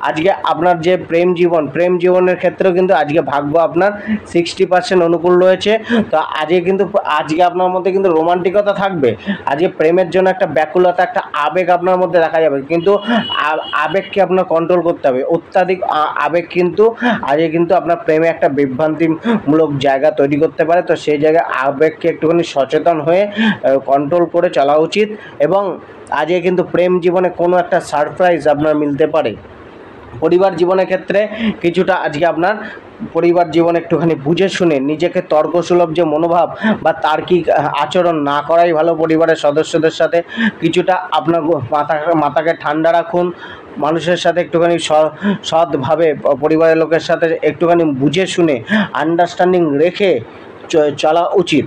আজকে আপনার যে প্রেম জীবনের ক্ষেত্রেও কিন্তু আজকে ভাগ্য আপনার 60% অনুকূল রয়েছে। তো আজকে আপনার মধ্যে কিন্তু রোমান্টিকতা থাকবে। আজকে প্রেমের জন্য একটা ব্যাকুলতা, একটা আবেগ আপনার মধ্যে দেখা যাবে, কিন্তু আবেগকে আপনার কন্ট্রোল করতে হবে। অত্যাধিক আবেগ কিন্তু আজকে কিন্তু আপনার প্রেমে একটা বিভ্রান্তিমূলক জায়গা তৈরি করতে পারে। তো সেই জায়গায় আবেগকে একটুখানি সচেতন হয়ে কন্ট্রোল করে চলা উচিত। এবং আজকে কিন্তু প্রেম জীবনে কোনো একটা সারপ্রাইজ আপনার মিলতে পারে। পরিবার জীবনের ক্ষেত্রে কিছুটা আজকে আপনার পরিবার জীবন একটুখানি বুঝে শুনে নিজেকে তর্কসুলভ যে মনোভাব বা তার্কিক আচরণ না করাই ভালো। পরিবারের সদস্যদের সাথে কিছুটা আপনার মাথাকে ঠান্ডা রাখুন, মানুষের সাথে একটুখানি সৎভাবে পরিবারের লোকের সাথে একটুখানি বুঝে শুনে আন্ডারস্ট্যান্ডিং রেখে চলা উচিত।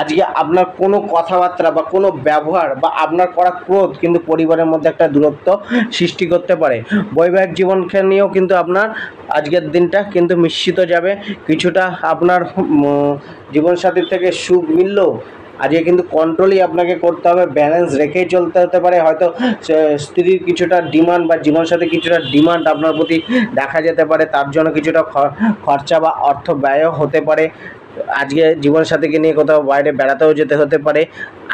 আজকে আপনার কোনো কথাবার্তা বা কোনো ব্যবহার বা আপনার করা ক্রোধ কিন্তু পরিবারের মধ্যে একটা দূরত্ব সৃষ্টি করতে পারে। বৈবাহিক জীবনকে নিয়েও কিন্তু আপনার আজকের দিনটা কিন্তু মিশ্রিত যাবে। কিছুটা আপনার জীবনসাথীর থেকে সুখ মিললেও আজকে কিন্তু কন্ট্রোলই আপনাকে করতে হবে, ব্যালেন্স রেখেই চলতে হতে পারে। হয়তো স্ত্রীর কিছুটা ডিমান্ড বা জীবনসাথী কিছুটা ডিমান্ড আপনার প্রতি দেখা যেতে পারে, তার জন্য কিছুটা খরচা বা অর্থ ব্যয়ও হতে পারে। আজকে জীবনসাথীকে নিয়ে কোথাও বাইরে বেড়াতেও যেতে হতে পারে।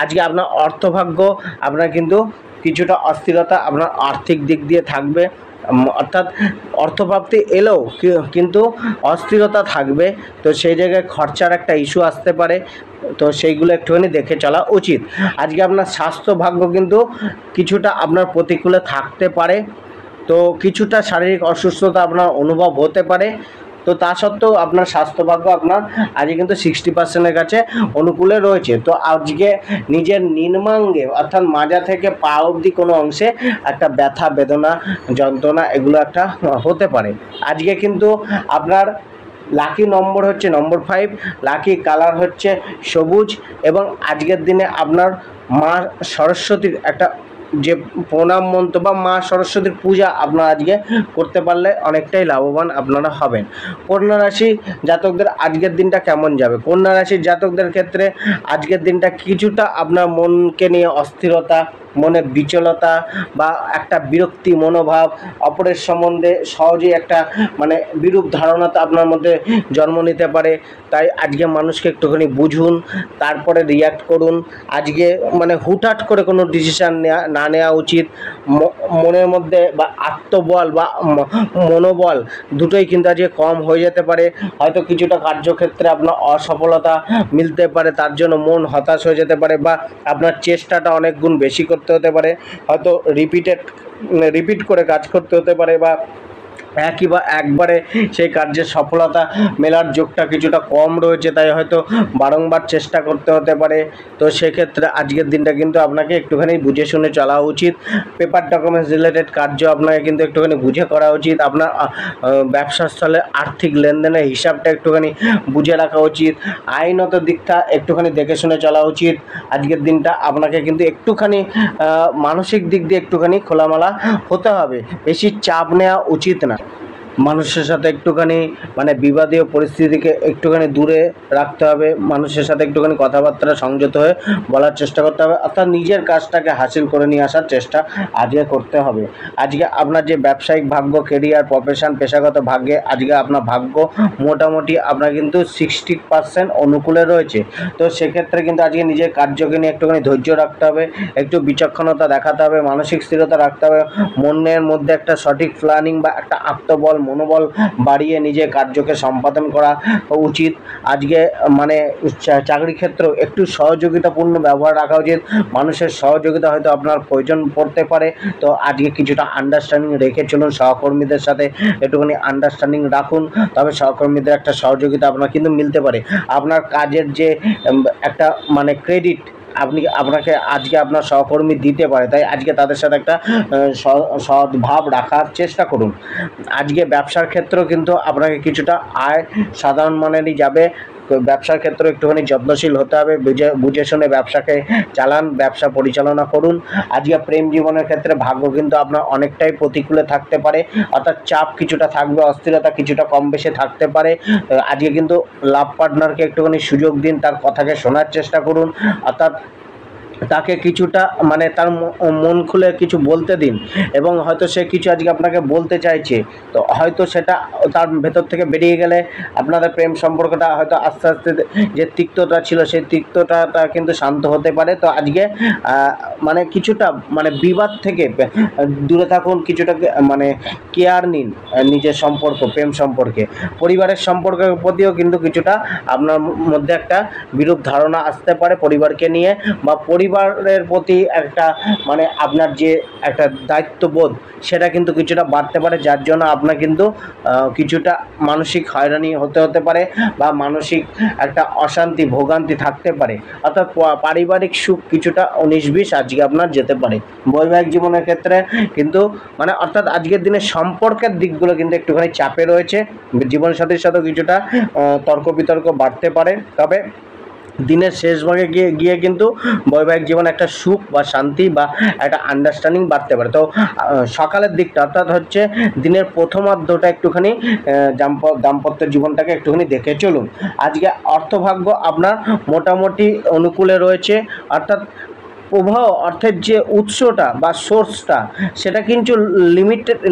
আজকে আপনার অর্থভাগ্য আপনার কিন্তু কিছুটা অস্থিরতা আপনার আর্থিক দিক দিয়ে থাকবে, অর্থাৎ অর্থপ্রাপ্তি এলেও কিন্তু অস্থিরতা থাকবে। তো সেই জায়গায় খরচার একটা ইস্যু আসতে পারে, তো সেইগুলো একটুখানি দেখে চলা উচিত। আজকে আপনার স্বাস্থ্য ভাগ্য কিন্তু কিছুটা আপনার প্রতিকূলে থাকতে পারে, তো কিছুটা শারীরিক অসুস্থতা আপনার অনুভব হতে পারে। তো তা সত্ত্বেও আপনার স্বাস্থ্যভাগ্য আপনার আজকে কিন্তু 60%-এর কাছে অনুকূলে রয়েছে। তো আজকে নিজের নিম্নাঙ্গে অর্থাৎ মাজা থেকে পা অবধি কোনো অংশে একটা ব্যথা বেদনা যন্ত্রণা এগুলো একটা হতে পারে। আজকে কিন্তু আপনার লাকি নম্বর হচ্ছে নম্বর 5, লাকি কালার হচ্ছে সবুজ, এবং আজকের দিনে আপনার মা সরস্বতীর একটা যে প্রণাম মন্ত্র বা মা সরস্বতীর পূজা আপনারা আজকে করতে পারলে অনেকটাই লাভবান আপনারা হবেন। কন্যা রাশি জাতকদের আজকের দিনটা কেমন যাবে? কন্যা রাশির জাতকদের ক্ষেত্রে আজকের দিনটা কিছুটা আপনার মনকে নিয়ে অস্থিরতা, মনে বিচলতা বা একটা বিরক্তি মনোভাব, অপরের সম্বন্ধে সহজেই একটা বিরূপ ধারণা তো আপনার মধ্যে জন্ম নিতে পারে। তাই আজকে মানুষকে একটুখানি বুঝুন, তারপরে রিয়্যাক্ট করুন। আজকে হুটহাট করে কোনো ডিসিশান না নেওয়া উচিত। মনের মধ্যে বা আত্মবল বা মনোবল দুটোই কিন্তু আজকে কম হয়ে যেতে পারে। হয়তো কিছুটা কার্যক্ষেত্রে আপনার অসফলতা মিলতে পারে, তার জন্য মন হতাশ হয়ে যেতে পারে, বা আপনার চেষ্টাটা অনেক গুণ বেশি করতে হতে পারে। হয়তো রিপিট করে কাজ করতে হতে পারে, বা একই বা একবারে সেই কার্যের সফলতা মেলার যোগটা কিছুটা কম রয়েছে, তাই হয়তো বারংবার চেষ্টা করতে হতে পারে। তো সেক্ষেত্রে আজকের দিনটা কিন্তু আপনাকে একটুখানি বুঝে শুনে চলা উচিত। পেপার ডকুমেন্টস রিলেটেড কার্য আপনাকে কিন্তু একটুখানি বুঝে করা উচিত। আপনার ব্যবসার স্থলে আর্থিক লেনদেনের হিসাবটা একটুখানি বুঝে রাখা উচিত। আইনত দিকটা একটুখানি দেখে শুনে চলা উচিত। আজকের দিনটা আপনাকে কিন্তু একটুখানি মানসিক দিক দিয়ে একটুখানি খোলামেলা হতে হবে, বেশি চাপ নেওয়া উচিত না। মানুষের সাথে একটুখানি বিবাদীয় পরিস্থিতিকে একটুখানি দূরে রাখতে হবে, মানুষের সাথে একটুখানি কথাবার্তা সংযত হয়ে বলার চেষ্টা করতে হবে, অর্থাৎ নিজের কাজটাকে হাসিল করে নিয়ে আসার চেষ্টা আজকে করতে হবে। আজকে আপনার যে ব্যবসায়িক ভাগ্য, কেরিয়ার, প্রফেশন, পেশাগত ভাগ্যে আজকে আপনার ভাগ্য মোটামুটি আপনার কিন্তু 60% অনুকূলে রয়েছে। তো সেক্ষেত্রে কিন্তু আজকে নিজের কার্যকে নিয়ে একটুখানি ধৈর্য রাখতে হবে, একটু বিচক্ষণতা দেখাতে হবে, মানসিক স্থিরতা রাখতে হবে, মনের মধ্যে একটা সঠিক প্ল্যানিং বা একটা আত্মবল মনোবল বাড়িয়ে নিজের কার্যকে সম্পাদন করা উচিত। আজকে চাকরি ক্ষেত্রেও একটু সহযোগিতাপূর্ণ ব্যবহার রাখা উচিত। মানুষের সহযোগিতা হয়তো আপনার প্রয়োজন পড়তে পারে, তো আজকে কিছুটা আন্ডারস্ট্যান্ডিং রেখে চলুন। সহকর্মীদের সাথে একটুখানি আন্ডারস্ট্যান্ডিং রাখুন, তবে সহকর্মীদের একটা সহযোগিতা আপনার কিন্তু মিলতে পারে। আপনার কাজের যে একটা ক্রেডিট আপনাকে আজকে আপনার সহকর্মী দিতে পারে, তাই আজকে তাদের সাথে একটা সদ্ভাব রাখার চেষ্টা করুন। আজকে ব্যবসার ক্ষেত্রেও কিন্তু আপনাকে কিছুটা আয় সাধারণ মানেরই যাবে। ব্যবসার ক্ষেত্রে একটুখানি যত্নশীল হতে হবে, বুঝে শুনে ব্যবসাকে চালান, ব্যবসা পরিচালনা করুন। আজকে প্রেম জীবনের ক্ষেত্রে ভাগ্য কিন্তু আপনার অনেকটাই প্রতিকূলে থাকতে পারে, অর্থাৎ চাপ কিছুটা থাকবে, অস্থিরতা কিছুটা কম বেশি থাকতে পারে। আজকে কিন্তু লাভ পার্টনারকে একটুখানি সুযোগ দিন, তার কথাকে শোনার চেষ্টা করুন, অর্থাৎ তাকে কিছুটা তার মন খুলে কিছু বলতে দিন, এবং হয়তো সে কিছু আজকে আপনাকে বলতে চাইছে, তো হয়তো সেটা তার ভেতর থেকে বেরিয়ে গেলে আপনাদের প্রেম সম্পর্কটা হয়তো আস্তে আস্তে যে তিক্ততা ছিল সেই তিক্ততা কিন্তু শান্ত হতে পারে। তো আজকে কিছুটা বিবাদ থেকে দূরে থাকুন, কিছুটা কেয়ার নিন নিজের সম্পর্ক, প্রেম সম্পর্কে। পরিবারের সম্পর্কের প্রতিও কিন্তু কিছুটা আপনার মধ্যে একটা বিরূপ ধারণা আসতে পারে পরিবারকে নিয়ে, বা পরিবারের প্রতি একটা মানে আপনার যে একটা দায়িত্ববোধ সেটা কিন্তু কিছুটা বাড়তে পারে, যার জন্য আপনার কিন্তু কিছুটা মানসিক হয়রানি হতে পারে বা মানসিক একটা অশান্তি ভোগান্তি থাকতে পারে, অর্থাৎ পারিবারিক সুখ কিছুটা 19-20 আজকে আপনার যেতে পারে। বৈবাহিক জীবনের ক্ষেত্রে কিন্তু মানে অর্থাৎ আজকের দিনে সম্পর্কের দিকগুলো কিন্তু একটুখানি চাপে রয়েছে, জীবনসাথীর সাথেও কিছুটা তর্ক বিতর্ক বাড়তে পারে। তবে দিনের শেষ ভাগে গিয়ে কিন্তু বৈবাহিক জীবনে একটা সুখ বা শান্তি বা একটা আন্ডারস্ট্যান্ডিং বাড়তে পারে। তো সকালের দিকটা অর্থাৎ হচ্ছে দিনের প্রথমার্ধটা একটুখানি দাম্পত্য জীবনটাকে একটুখানি দেখে চলুন। আজকে অর্থভাগ্য আপনার মোটামুটি অনুকূলে রয়েছে, অর্থাৎ প্রবাহ অর্থের যে উৎসটা বা সোর্সটা সেটা কিন্তু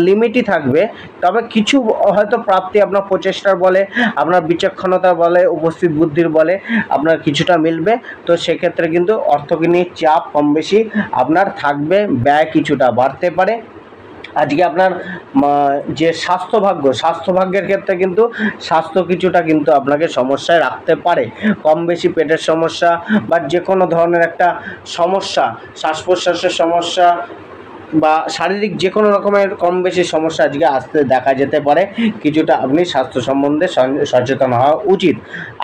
লিমিটই থাকবে। তবে কিছু হয়তো প্রাপ্তি আপনার প্রচেষ্টার বলে, আপনার বিচক্ষণতার বলে, উপস্থিত বুদ্ধির বলে আপনার কিছুটা মিলবে। তো সেক্ষেত্রে কিন্তু অর্থ নিয়ে চাপ কম বেশি আপনার থাকবে, ব্যয় কিছুটা বাড়তে পারে। আজকে আপনার যে স্বাস্থ্যভাগ্যের ক্ষেত্রে কিন্তু স্বাস্থ্য কিছুটা কিন্তু আপনাকে সমস্যায় রাখতে পারে, কম বেশি পেটের সমস্যা বা যে কোনো ধরনের একটা সমস্যা, শ্বাস প্রশ্বাসের সমস্যা বা শারীরিক যে কোনো রকমের কম বেশি সমস্যা আজকে আসতে দেখা যেতে পারে। কিছুটা আপনি স্বাস্থ্য সম্বন্ধে সচেতন হওয়া উচিত।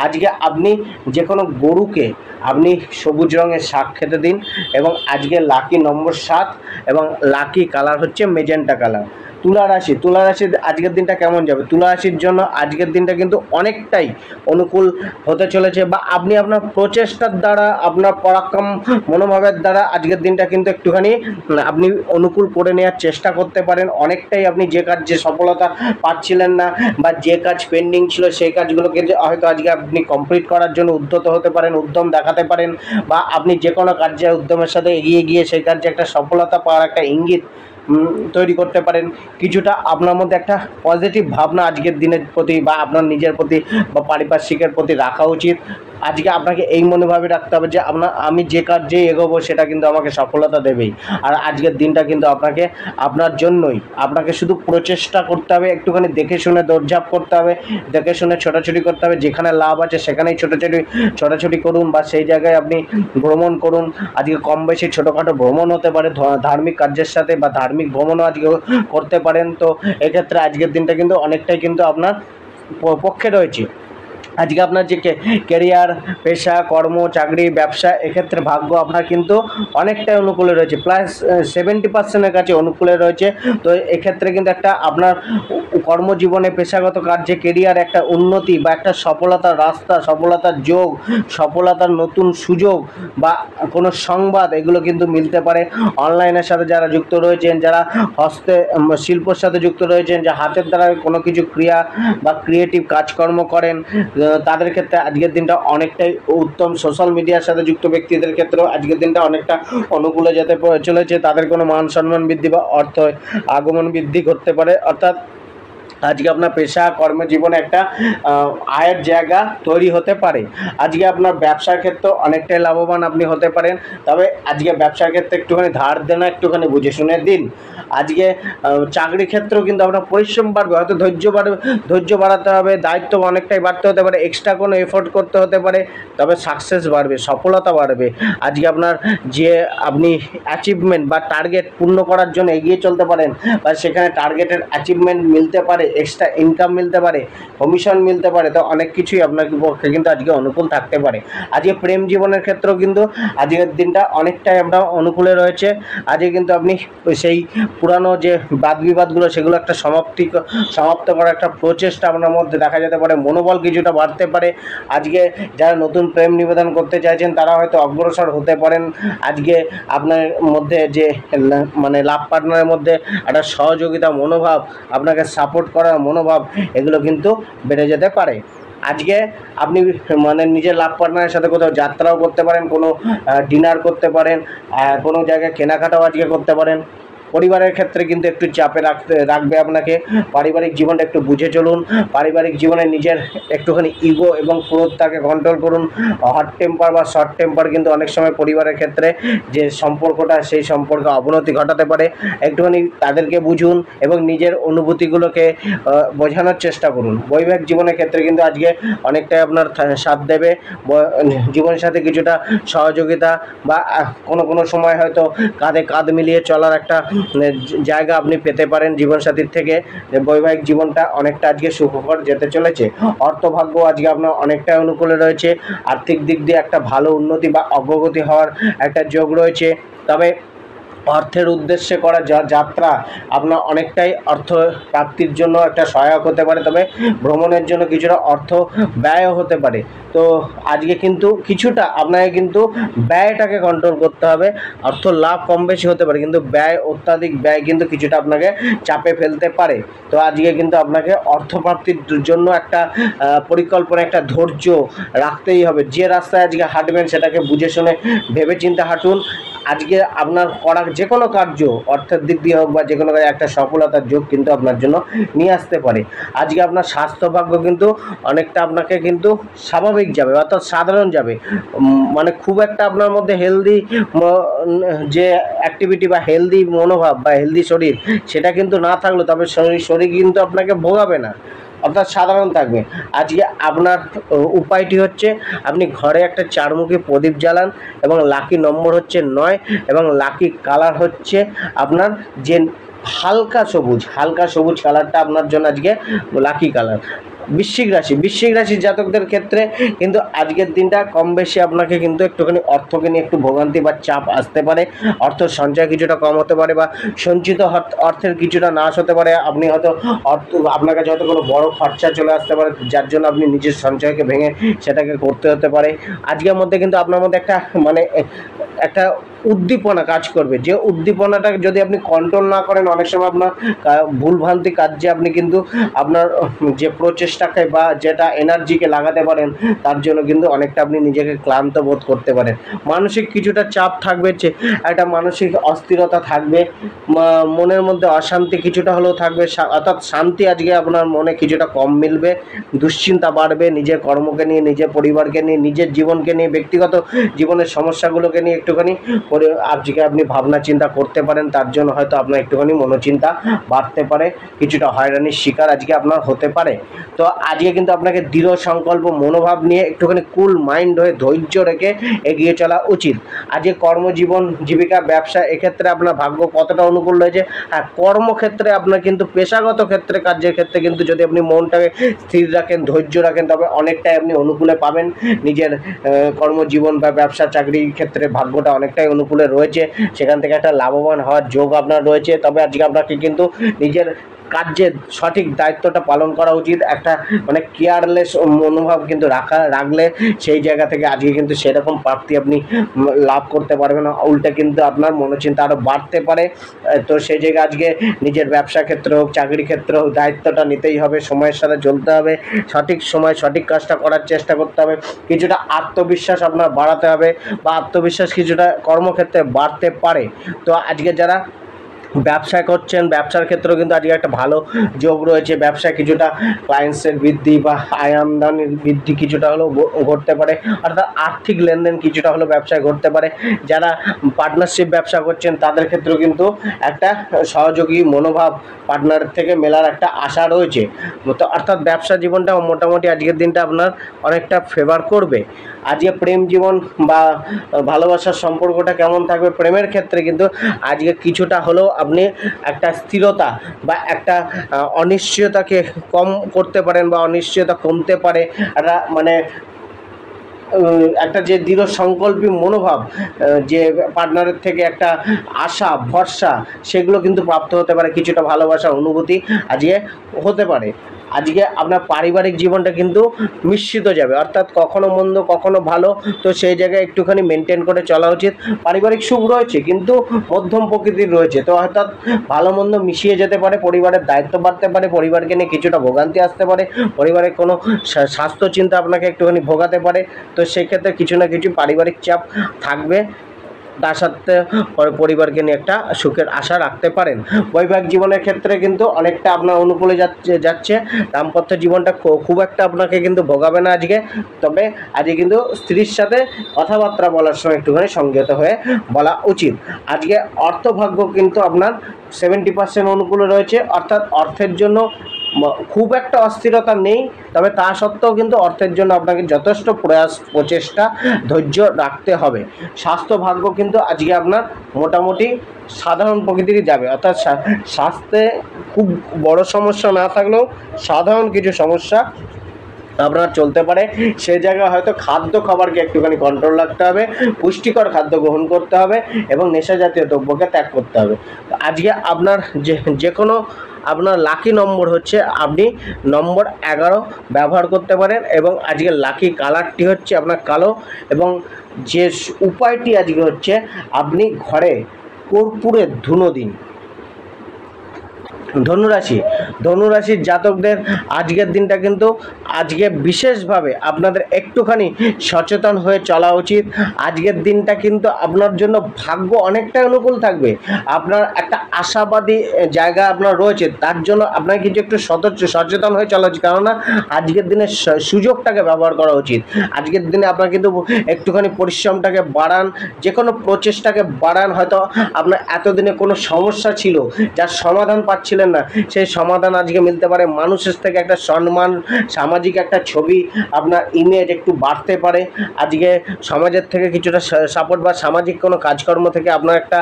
আজকে আপনি যে কোনো গরুকে আপনি সবুজ রঙের শাক খেতে দিন, এবং আজকে লাকি নম্বর 7 এবং লাকি কালার হচ্ছে মেজেন্টা কালার। তুলা রাশি আজকের দিনটা কেমন যাবে? তুলা রাশির জন্য আজকের দিনটা কিন্তু অনেকটাই অনুকূল হতে চলেছে, বা আপনি আপনার প্রচেষ্টার দ্বারা, আপনার পরাক্রম মনোভাবের দ্বারা আজকের দিনটা কিন্তু একটুখানি আপনি অনুকূল করে নেওয়ার চেষ্টা করতে পারেন। অনেকটাই আপনি যে সফলতা পাচ্ছিলেন না বা যে কাজ পেন্ডিং ছিল সেই কাজগুলোকে হয়তো আজকে আপনি কমপ্লিট করার জন্য উদ্যত হতে পারেন, উদ্যম দেখাতে পারেন, বা আপনি যে কোনো কার্যে উদ্যমের সাথে এগিয়ে গিয়ে সেই কার্যে একটা সফলতা পাওয়ার একটা ইঙ্গিত তৈরি করতে পারেন। কিছুটা আপনার মধ্যে একটা পজিটিভ ভাবনা আজকের দিনের প্রতি বা আপনার নিজের প্রতি বা পারিপার্শ্বিকের প্রতি রাখা উচিত। আজকে আপনাকে এই মনোভাবে রাখতে হবে যে আমি যে কাজে এগোবো সেটা কিন্তু আমাকে সফলতা দেবেই। আর আজকের দিনটা কিন্তু আপনার জন্যই, আপনাকে শুধু প্রচেষ্টা করতে হবে, একটুখানি দেখে শুনে দৌড়ঝাঁপ করতে হবে, দেখে শুনে ছোটাছুটি করতে হবে। যেখানে লাভ আছে সেখানেই ছোটাছুটি করুন, বা সেই জায়গায় আপনি ভ্রমণ করুন। আজকে কম বেশি ছোটোখাটো ভ্রমণ হতে পারে ধার্মিক কার্যের সাথে, বা ধার্মিক ভ্রমণও আজকে করতে পারেন। তো এক্ষেত্রে আজকের দিনটা কিন্তু অনেকটাই কিন্তু আপনার পক্ষে রয়েছে। আজকে আপনার যে ক্যারিয়ার, পেশা, কর্ম, চাকরি, ব্যবসা, এক্ষেত্রে ভাগ্য আপনার কিন্তু অনেকটাই অনুকূলে রয়েছে, প্লাস 70%-এর কাছে অনুকূলে রয়েছে। তো এক্ষেত্রে কিন্তু একটা আপনার কর্মজীবনে, পেশাগত কার্যে, কেরিয়ার একটা উন্নতি বা একটা সফলতার রাস্তা, সফলতার যোগ, সফলতার নতুন সুযোগ বা কোনো সংবাদ, এগুলো কিন্তু মিলতে পারে। অনলাইনের সাথে যারা যুক্ত রয়েছেন, যারা শিল্পর সাথে যুক্ত রয়েছেন, যা হাতের দ্বারা কোনো কিছু ক্রিয়া বা ক্রিয়েটিভ কাজকর্ম করেন, তাদের ক্ষেত্রে আজকের দিনটা অনেকটাই উত্তম। সোশ্যাল মিডিয়ার সাথে যুক্ত ব্যক্তিদের ক্ষেত্রেও আজকের দিনটা অনেকটা অনুকূলে যেতে চলেছে। তাদের কোনো মান সম্মান বৃদ্ধি বা অর্থ আগমন বৃদ্ধি করতে পারে। অর্থাৎ আজকে আপনার পেশা কর্মজীবনে একটা আয়ের জায়গা তৈরি হতে পারে। আজকে আপনার ব্যবসার ক্ষেত্রে অনেকটাই লাভবান আপনি হতে পারেন। তবে আজকে ব্যবসার ক্ষেত্রে একটুখানি ধার দেনা একটুখানি বুঝে শুনে দিন। আজকে চাকরি ক্ষেত্রেও কিন্তু আপনার পরিশ্রম বাড়বে, হয়তো ধৈর্য বাড়াতে হবে, দায়িত্ব অনেকটাই বাড়তে হতে পারে, এক্সট্রা কোনো এফোর্ট করতে হতে পারে। তবে সাকসেস বাড়বে, সফলতা বাড়বে। আজকে আপনার যে আপনি অ্যাচিভমেন্ট বা টার্গেট পূর্ণ করার জন্য এগিয়ে চলতে পারেন, বা সেখানে টার্গেটের অ্যাচিভমেন্ট মিলতে পারে, এক্সট্রা ইনকাম মিলতে পারে, কমিশন মিলতে পারে। তো অনেক কিছুই আপনার পক্ষে কিন্তু আজকে অনুকূল থাকতে পারে। আজকে প্রেম জীবনের ক্ষেত্রেও কিন্তু আজকের দিনটা অনেকটাই আপনার অনুকূলে রয়েছে। আজকে কিন্তু আপনি সেই পুরানো যে বাদবিবাদগুলো সেগুলো একটা সমাপ্ত করার একটা প্রচেষ্টা আপনার মধ্যে দেখা যেতে পারে, মনোবল কিছুটা বাড়তে পারে। আজকে যারা নতুন প্রেম নিবেদন করতে চাইছেন তারা হয়তো অগ্রসর হতে পারেন। আজকে আপনার মধ্যে যে মানে লাভ পার্টনারের মধ্যে একটা সহযোগিতা মনোভাব, আপনাকে সাপোর্ট করার মনোভাব, এগুলো কিন্তু বেড়ে যেতে পারে। আজকে আপনি মানে নিজের লাভ পার্টনারের সাথে কোথাও যাত্রাও করতে পারেন, কোনো ডিনার করতে পারেন, কোনো জায়গায় কেনাকাটাও আজকে করতে পারেন। পরিবারের ক্ষেত্রে কিন্তু একটু চাপে রাখবে আপনাকে। পারিবারিক জীবনটা একটু বুঝে চলুন। পারিবারিক জীবনে নিজের একটুখানি ইগো এবং ক্রোধটাকে কন্ট্রোল করুন। হট টেম্পার বা শর্ট টেম্পার কিন্তু অনেক সময় পরিবারের ক্ষেত্রে যে সম্পর্কটা, সেই সম্পর্কে অবনতি ঘটাতে পারে। একটুখানি তাদেরকে বুঝুন এবং নিজের অনুভূতিগুলোকে বোঝানোর চেষ্টা করুন। বৈবাহিক জীবনের ক্ষেত্রে কিন্তু আজকে অনেকটাই আপনার সাথ দেবে। জীবনের সাথে কিছুটা সহযোগিতা বা কোনো সময় হয়তো কাঁধে কাঁধ মিলিয়ে চলার একটা জায়গা আপনি পেতে পারেন জীবনসাথীর থেকে। বৈবাহিক জীবনটা অনেকটা আজকে সুখকর যেতে চলেছে। অর্থভাগ্য আজকে আপনার অনেকটাই অনুকূলে রয়েছে। আর্থিক দিক দিয়ে একটা ভালো উন্নতি বা অগ্রগতি হওয়ার একটা যোগ রয়েছে। তবে অর্থের উদ্দেশ্যে করা যাত্রা আপনার অনেকটাই অর্থ প্রাপ্তির জন্য একটা সহায়ক হতে পারে। তবে ভ্রমণের জন্য কিছুটা অর্থ ব্যয়ও হতে পারে। তো আজকে কিন্তু কিছুটা আপনাকে কিন্তু ব্যয়টাকে কন্ট্রোল করতে হবে। অর্থ লাভ কম বেশি হতে পারে, কিন্তু ব্যয়, অত্যাধিক ব্যয় কিন্তু কিছুটা আপনাকে চাপে ফেলতে পারে। তো আজকে কিন্তু আপনাকে অর্থপ্রাপ্তির জন্য একটা পরিকল্পনা, একটা ধৈর্য রাখতেই হবে। যে রাস্তায় আজকে হাঁটবেন সেটাকে বুঝে শুনে ভেবে চিন্তে হাঁটুন। আজকে আপনার করা যে কোনো কার্য, অর্থের দিক দিয়ে হোক বা যে কোনো একটা সফলতার যোগ কিন্তু আপনার জন্য নিয়ে আসতে পারে। আজকে আপনার স্বাস্থ্যভাগ্য কিন্তু অনেকটা আপনাকে কিন্তু স্বাভাবিক যাবে, অর্থাৎ সাধারণ যাবে। মানে খুব একটা আপনার মধ্যে হেলদি যে অ্যাক্টিভিটি বা হেলদি মনোভাব বা হেলদি শরীর সেটা কিন্তু না থাকলো, তবে শরীর কিন্তু আপনাকে ভোগাবে না, অর্থাৎ সাধারণ থাকবে। আজকে আপনার উপায়টি হচ্ছে আপনি ঘরে একটা চারমুখী প্রদীপ জ্বালান এবং লাকি নম্বর হচ্ছে 9 এবং লাকি কালার হচ্ছে আপনার যে হালকা সবুজ কালারটা আপনার জন্য আজকে লাকি কালার। বৃশ্চিক রাশির জাতকদের ক্ষেত্রে কিন্তু আজকের দিনটা কম বেশি আপনাকে কিন্তু একটুখানি অর্থকে নিয়ে একটু ভোগান্তি বা চাপ আসতে পারে। অর্থ সঞ্চয় কিছুটা কম হতে পারে বা সঞ্চিত অর্থের কিছুটা নাশ হতে পারে। আপনি হয়তো আপনার কাছে হয়তো কোনো বড় খরচা চলে আসতে পারে, যার জন্য আপনি নিজের সঞ্চয়কে ভেঙে সেটাকে করতে হতে পারে। আজকের মধ্যে কিন্তু আপনার মধ্যে একটা উদ্দীপনা কাজ করবে। যে উদ্দীপনাটা যদি আপনি কন্ট্রোল না করেন, অনেক সময় আপনার ভুলভ্রান্তি কাজে আপনি কিন্তু আপনার যে প্রচেষ্টাকে বা যেটা এনার্জিকে লাগাতে পারেন, তার জন্য কিন্তু অনেকটা আপনি নিজেকে ক্লান্ত বোধ করতে পারেন। মানসিক কিছুটা চাপ থাকবে, একটা মানসিক অস্থিরতা থাকবে, মনের মধ্যে অশান্তি কিছুটা হলেও থাকবে, অর্থাৎ শান্তি আজকে আপনার মনে কিছুটা কম মিলবে। দুশ্চিন্তা বাড়বে নিজের কর্মকে নিয়ে, নিজের পরিবারকে নিয়ে, নিজের জীবনকে নিয়ে, ব্যক্তিগত জীবনের সমস্যাগুলোকে নিয়ে একটুখানি আজকে আপনি ভাবনা চিন্তা করতে পারেন। তার জন্য হয়তো আপনার একটুখানি মনোচিন্তা বাড়তে পারে, কিছুটা হয়রানির শিকার আজকে আপনার হতে পারে। তো আজকে কিন্তু আপনাকে দৃঢ় সংকল্প মনোভাব নিয়ে একটুখানি কুল মাইন্ড হয়ে ধৈর্য রেখে এগিয়ে চলা উচিত। আজকে কর্মজীবন, জীবিকা, ব্যবসা, এক্ষেত্রে আপনার ভাগ্য কতটা অনুকূল রয়েছে? হ্যাঁ, কর্মক্ষেত্রে আপনার কিন্তু পেশাগত ক্ষেত্রে, কার্যের ক্ষেত্রে কিন্তু যদি আপনি মনটাকে স্থির রাখেন, ধৈর্য রাখেন, তবে অনেকটাই আপনি অনুকূলে পাবেন। নিজের কর্মজীবন বা ব্যবসা চাকরির ক্ষেত্রে ভাগ্যটা অনেকটাই অনুকূলে রয়েছে, সেখান থেকে একটা লাভবান হওয়ার যোগ আপনার রয়েছে। তবে আজকে আপনাকে কিন্তু নিজের কার্যের সঠিক দায়িত্বটা পালন করা উচিত। একটা কেয়ারলেস মনোভাব কিন্তু রাখলে সেই জায়গা থেকে আজকে কিন্তু সেরকম প্রাপ্তি আপনি লাভ করতে পারবেন না, উল্টে কিন্তু আপনার মনোচিন্তা আরও বাড়তে পারে। তো সেই জায়গায় আজকে নিজের ব্যবসা ক্ষেত্রে হোক, চাকরি ক্ষেত্রে হোক, দায়িত্বটা নিতেই হবে, সময়ের সাথে চলতে হবে, সঠিক সময় সঠিক কাজটা করার চেষ্টা করতে হবে। কিছুটা আত্মবিশ্বাস আপনার বাড়াতে হবে বা আত্মবিশ্বাস কিছুটা কর্মক্ষেত্রে বাড়তে পারে। তো আজকে যারা ব্যবসা করছেন, ব্যবসার ক্ষেত্রেও কিন্তু আজকে একটা ভালো যোগ রয়েছে। ব্যবসায় কিছুটা ক্লায়েন্টসের বৃদ্ধি বা আয় আমদানির বৃদ্ধি কিছুটা হলেও ঘটতে পারে, অর্থাৎ আর্থিক লেনদেন কিছুটা হলেও ব্যবসায় ঘটতে পারে। যারা পার্টনারশিপ ব্যবসা করছেন তাদের ক্ষেত্রেও কিন্তু একটা সহযোগী মনোভাব পার্টনার থেকে মেলার একটা আশা রয়েছে। তো অর্থাৎ ব্যবসা জীবনটা মোটামুটি আজকের দিনটা আপনার অনেকটা ফেভার করবে। আজকে প্রেম জীবন বা ভালোবাসার সম্পর্কটা কেমন থাকবে? প্রেমের ক্ষেত্রে কিন্তু আজকে কিছুটা হলেও আপনি একটা স্থিরতা বা একটা অনিশ্চয়তাকে কম করতে পারেন বা অনিশ্চয়তা কমতে পারে। একটা একটা যে দৃঢ় সংকল্পী মনোভাব, যে পার্টনারের থেকে একটা আশা ভরসা, সেগুলো কিন্তু প্রাপ্ত হতে পারে। কিছুটা ভালোবাসা অনুভূতি আজকে হতে পারে। আজকে আপনার পারিবারিক জীবনটা কিন্তু মিশ্রিত যাবে, অর্থাৎ কখনো মন্দ কখনো ভালো। তো সেই জায়গায় একটুখানি মেনটেন করে চলা উচিত। পারিবারিক সুখ রয়েছে কিন্তু মধ্যম প্রকৃতির রয়েছে, তো অর্থাৎ ভালো মন্দ মিশিয়ে যেতে পারে। পরিবারের দায়িত্ব বাড়তে পারে, পরিবারকে নিয়ে কিছুটা ভোগান্তি আসতে পারে, পরিবারের কোনো স্বাস্থ্য চিন্তা আপনাকে একটুখানি ভোগাতে পারে। তো সেক্ষেত্রে কিছু না কিছু পারিবারিক চাপ থাকবে। তার সাথে পরিবারকে নিয়ে একটা সুখের আশা রাখতে পারেন। বৈবাহিক জীবনের ক্ষেত্রে কিন্তু অনেকটা আপনার অনুকূলে যাচ্ছে। দাম্পত্য জীবনটা খুব একটা আপনাকে কিন্তু ভোগাবে না আজকে। তবে আজকে কিন্তু স্ত্রীর সাথে কথাবার্তা বলার সময় একটুখানি সংযত হয়ে বলা উচিত। আজকে অর্থভাগ্য কিন্তু আপনার 70% অনুকূলে রয়েছে, অর্থাৎ অর্থের জন্য খুব একটা অস্থিরতা নেই। তবে তা সত্ত্বেও কিন্তু অর্থের জন্য আপনাকে যথেষ্ট প্রচেষ্টা ধৈর্য রাখতে হবে। স্বাস্থ্য ভাগ্য কিন্তু আজকে আপনার মোটামুটি সাধারণ প্রকৃতিরই যাবে, অর্থাৎ স্বাস্থ্যে খুব বড় সমস্যা না থাকলেও সাধারণ কিছু সমস্যা আপনার চলতে পারে। সেই জায়গায় হয়তো খাবারকে একটুখানি কন্ট্রোল রাখতে হবে, পুষ্টিকর খাদ্য গ্রহণ করতে হবে এবং নেশা জাতীয় দ্রব্যকে ত্যাগ করতে হবে। আজকে আপনার যে কোনো আপনার লাকি নম্বর হচ্ছে আপনি নম্বর 11 ব্যবহার করতে পারেন এবং আজকে লাকি কালারটি হচ্ছে আপনার কালো। এবং যে উপায়টি আজকে হচ্ছে আপনি ঘরে কর্পূরের ধুনো দিন। ধনুরাশির জাতকদের আজকের দিনটা কিন্তু আজকে বিশেষভাবে আপনাদের একটুখানি সচেতন হয়ে চলা উচিত। আজকের দিনটা কিন্তু আপনার জন্য ভাগ্য অনেকটাই অনুকূল থাকবে। আপনার একটা আশাবাদী জায়গা আপনার রয়েছে, তার জন্য আপনাকে কিন্তু একটু সচেতন হয়ে চলা উচিত। কেননা আজকের দিনে সুযোগটাকে ব্যবহার করা উচিত। আজকের দিনে আপনার কিন্তু একটুখানি পরিশ্রমটাকে বাড়ান, যে কোনো প্রচেষ্টাকে বাড়ান। হয়তো আপনার এতদিনে কোনো সমস্যা ছিল যার সমাধান পাচ্ছিলেন না, সেই সমাধান আজকে মিলতে পারে। মানুষের থেকে একটা সম্মান, সামাজিক একটা ছবি, আপনার ইমেজ একটু বাড়তে পারে। আজকে সমাজের থেকে কিছুটা সাপোর্ট বা সামাজিক কোনো কাজকর্ম থেকে আপনার একটা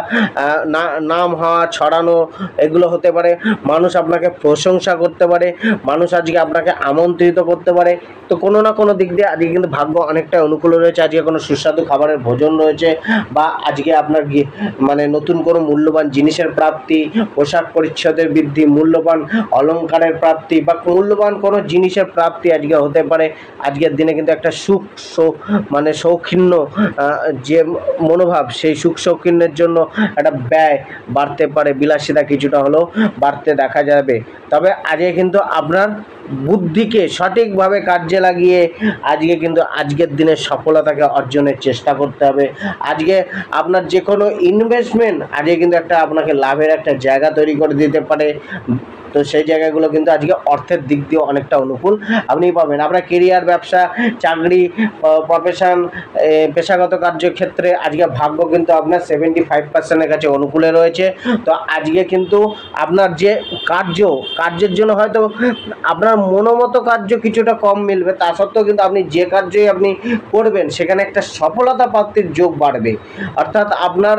নাম হওয়া, ছড়ানো, এগুলো হতে পারে। মানুষ আপনাকে প্রশংসা করতে পারে, মানুষ আজকে আপনাকে আমন্ত্রিত করতে পারে। তো কোনো না কোনো দিক দিয়ে আজকে কিন্তু ভাগ্য অনেকটা অনুকূল রয়েছে। আজকে কোনো সুস্বাদু খাবারের ভোজন রয়েছে, বা আজকে আপনার মানে নতুন কোনো মূল্যবান জিনিসের প্রাপ্তি, পোশাক পরিচ্ছদের বৃদ্ধি, মূল্যবান অলংকারের প্রাপ্তি বা মূল্যবান কোনো জিনিসের প্রাপ্তি আজকে হতে পারে। আজকের দিনে কিন্তু একটা মানে শৌখিন্য যে মনোভাব, সেই সুখ শৌখিন্যের জন্য একটা ব্যয় বাড়তে পারে, বিলাসিতা কিছুটা হলেও বাড়তে দেখা যাবে। তবে আজকে কিন্তু আপনার বুদ্ধিকে সঠিকভাবে কাজে লাগিয়ে আজকে কিন্তু আজকের দিনের সফলতাকে অর্জনের চেষ্টা করতে হবে। আজকে আপনার যে কোনো ইনভেস্টমেন্ট আজকে কিন্তু একটা আপনাকে লাভের একটা জায়গা তৈরি করে দিতে পারে। তো সেই জায়গাগুলো কিন্তু আজকে অর্থের দিক দিয়ে অনেকটা অনুকূল আপনি পাবেন। আপনার কেরিয়ার, ব্যবসা, চাকরি, প্রফেশন, পেশাগত কার্যক্ষেত্রে আজকে ভাগ্য কিন্তু আপনার 75%-এর কাছে অনুকূলে রয়েছে। তো আজকে কিন্তু আপনার যে কার্যের জন্য হয়তো আপনার মনোমতো কার্য কিছুটা কম মিলবে, তা সত্ত্বেও কিন্তু আপনি যে কার্যই আপনি করবেন সেখানে একটা সফলতা প্রাপ্তির যোগ বাড়বে। অর্থাৎ আপনার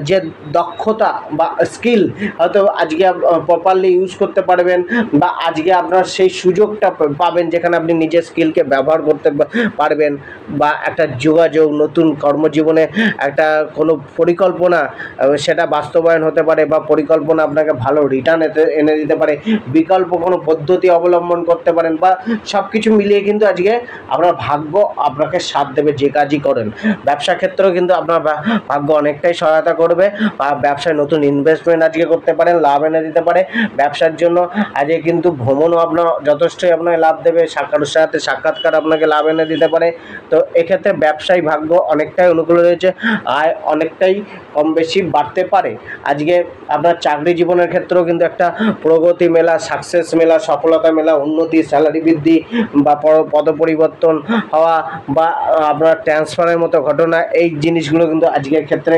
যে দক্ষতা বা স্কিল হয়তো আজকে প্রপারলি ইউজ করতে পারবেন, বা আজকে আপনার সেই সুযোগটা পাবেন যেখানে আপনি নিজের স্কিলকে ব্যবহার করতে পারবেন, বা একটা যোগাযোগ, নতুন কর্মজীবনে একটা কোনো পরিকল্পনা সেটা বাস্তবায়ন হতে পারে, বা পরিকল্পনা আপনাকে ভালো রিটার্ন এনে দিতে পারে। বিকল্প কোনো পদ্ধতি অবলম্বন করতে পারেন, বা সব কিছু মিলিয়ে কিন্তু আজকে আপনার ভাগ্য আপনাকে সাথ দেবে যে কাজই করেন। ব্যবসা ক্ষেত্রেও কিন্তু আপনার ভাগ্য অনেকটাই সহায়তা করবে, বা ব্যবসায় নতুন ইনভেস্টমেন্ট আজকে করতে পারেন, লাভ এনে দিতে পারে। ব্যবসার জন্য আজকে কিন্তু ভ্রমণও আপনার যথেষ্টই আপনাকে লাভ দেবে, কারোর সাথে সাক্ষাৎকার আপনাকে লাভ এনে দিতে পারে। তো এক্ষেত্রে ব্যবসায়ী ভাগ্য অনেকটাই অনুকূল রয়েছে, আয় অনেকটাই কম বেশি বাড়তে পারে। আজকে আপনার চাকরি জীবনের ক্ষেত্রেও কিন্তু একটা প্রগতি মেলা, সাকসেস মেলা, সফলতা মেলা, উন্নতি, স্যালারি বৃদ্ধি বা পদ পরিবর্তন হওয়া, বা আপনার ট্রান্সফারের মতো ঘটনা, এই জিনিসগুলো কিন্তু আজকের ক্ষেত্রে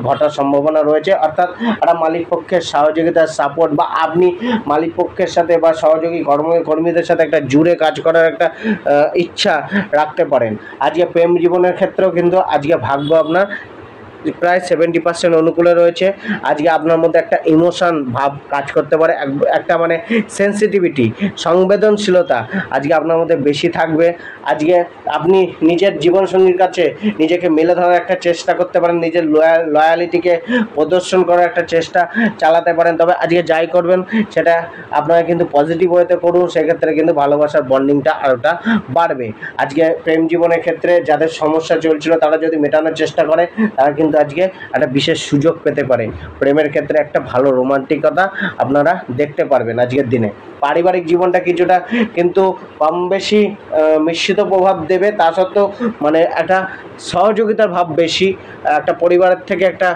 ঘটার সম্ভাবনা রয়েছে। অর্থাৎ একটা মালিক পক্ষের সহযোগিতার সাপোর্ট, বা আপনি মালিক পক্ষের সাথে বা সহযোগী কর্মীদের সাথে একটা জুড়ে কাজ করার একটা ইচ্ছা রাখতে পারেন। আজকে প্রেম জীবনের ক্ষেত্রেও কিন্তু আজকে ভাগ্য আপনার প্রায় 70% অনুকূলে রয়েছে। আজকে আপনার মধ্যে একটা ইমোশন ভাব কাজ করতে পারে, একটা মানে সেন্সিটিভিটি, সংবেদনশীলতা আজকে আপনার মধ্যে বেশি থাকবে। আজকে আপনি নিজের জীবনসঙ্গীর কাছে নিজেকে মেলে ধরার একটা চেষ্টা করতে পারেন, নিজের লয়ালিটিকে প্রদর্শন করার একটা চেষ্টা চালাতে পারেন। তবে আজকে যাই করবেন সেটা আপনারা কিন্তু পজিটিভ ওয়েতে করুন, সেক্ষেত্রে কিন্তু ভালোবাসার বন্ডিংটা আরোটা বাড়বে। আজকে প্রেম জীবনের ক্ষেত্রে যাদের সমস্যা চলছিল তারা যদি মেটানোর চেষ্টা করে, তারা কিন্তু আজকে একটা বিশেষ সুযোগ পেতে পারে। প্রেমের ক্ষেত্রে একটা ভালো রোমান্টিকতা আপনারা দেখতে পারবেন আজকের দিনে। পারিবারিক জীবনটা কিছুটা কিন্তু কম বেশি মিশ্রিত প্রভাব দেবে। তা সত্ত্বেও মানে একটা সহযোগিতার ভাব বেশি, একটা পরিবারের থেকে একটা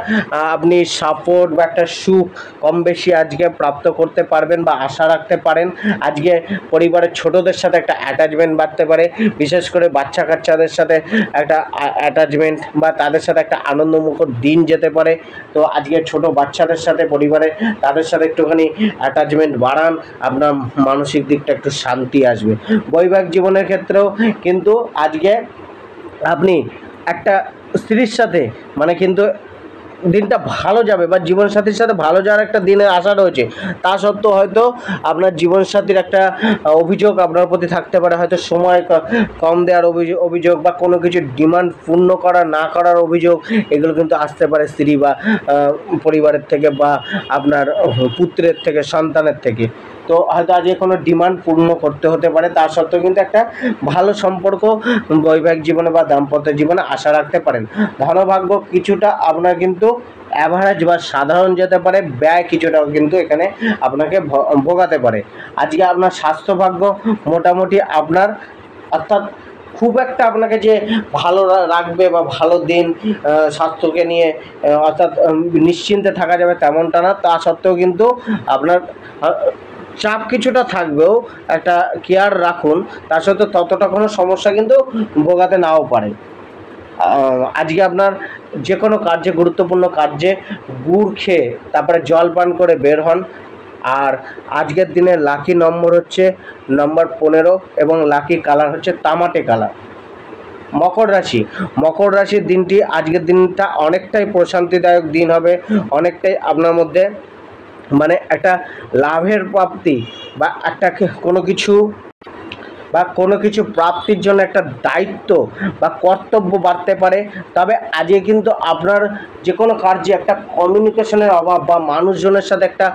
আপনি সাপোর্ট বা একটা সুখ কম বেশি আজকে প্রাপ্ত করতে পারবেন বা আশা রাখতে পারেন। আজকে পরিবারের ছোটদের সাথে একটা অ্যাটাচমেন্ট বাড়তে পারে, বিশেষ করে বাচ্চা কাচ্চাদের সাথে একটা অ্যাটাচমেন্ট বা তাদের সাথে একটা আনন্দমুখর দিন যেতে পারে। তো আজকে ছোট বাচ্চাদের সাথে পরিবারে তাদের সাথে একটুখানি অ্যাটাচমেন্ট বাড়ান, আপনার মানসিক দিকটা একটু শান্তি আসবে। বৈবাহিক জীবনের ক্ষেত্রেও কিন্তু আজকে আপনি একটা স্ত্রীর সাথে মানে কিন্তু দিনটা ভালো যাবে বা জীবনসাথীর সাথে ভালো যাওয়ার একটা দিনের আশা রয়েছে। তা সত্ত্বেও হয়তো আপনার জীবনসাথীর একটা অভিযোগ আপনার প্রতি থাকতে পারে, হয়তো সময় কম দেওয়ার অভিযোগ বা কোনো কিছু ডিমান্ড পূর্ণ করা না করার অভিযোগ, এগুলো কিন্তু আসতে পারে স্ত্রী বা পরিবারের থেকে বা আপনার পুত্রের থেকে, সন্তানের থেকে। তো হয়তো আজকে কোনো ডিমান্ড পূর্ণ করতে হতে পারে, তা সত্ত্বেও কিন্তু একটা ভালো সম্পর্ক বৈবাহিক জীবনে বা দাম্পত্য জীবনে আশা রাখতে পারেন। ধনভাগ্য কিছুটা আপনার কিন্তু অ্যাভারেজ বা সাধারণ যেতে পারে, ব্যয় কিছুটাও কিন্তু এখানে আপনাকে ভোগাতে পারে। আজকে আপনার স্বাস্থ্যভাগ্য মোটামুটি আপনার, অর্থাৎ খুব একটা আপনাকে যে ভালো রাখবে বা ভালো দিন স্বাস্থ্যকে নিয়ে অর্থাৎ নিশ্চিন্তে থাকা যাবে তেমনটা না। তা সত্ত্বেও কিন্তু আপনার চাপ কিছুটা থাকবেও, একটা কেয়ার রাখুন, তার সত্ত্বেও ততটা কোনো সমস্যা কিন্তু ভোগাতে নাও পারে। আজকে আপনার যে কোনো কার্যে, গুরুত্বপূর্ণ কার্যে গুড় খেয়ে তারপরে জল পান করে বের হন। আর আজকের দিনে লাকি নম্বর হচ্ছে নম্বর 15 এবং লাকি কালার হচ্ছে তামাটে কালার। মকর রাশির দিনটি, আজকের দিনটা অনেকটাই প্রশান্তিদায়ক দিন হবে, অনেকটাই আপনার মধ্যে মানে একটা লাভের প্রাপ্তি বা একটা কোনো কিছু প্রাপ্তির জন্য একটা দায়িত্ব বা কর্তব্য বাড়তে পারে। তবে আজকে কিন্তু আপনার যে কোনো কার্যে একটা কমিউনিকেশনের অভাব বা মানুষজনের সাথে একটা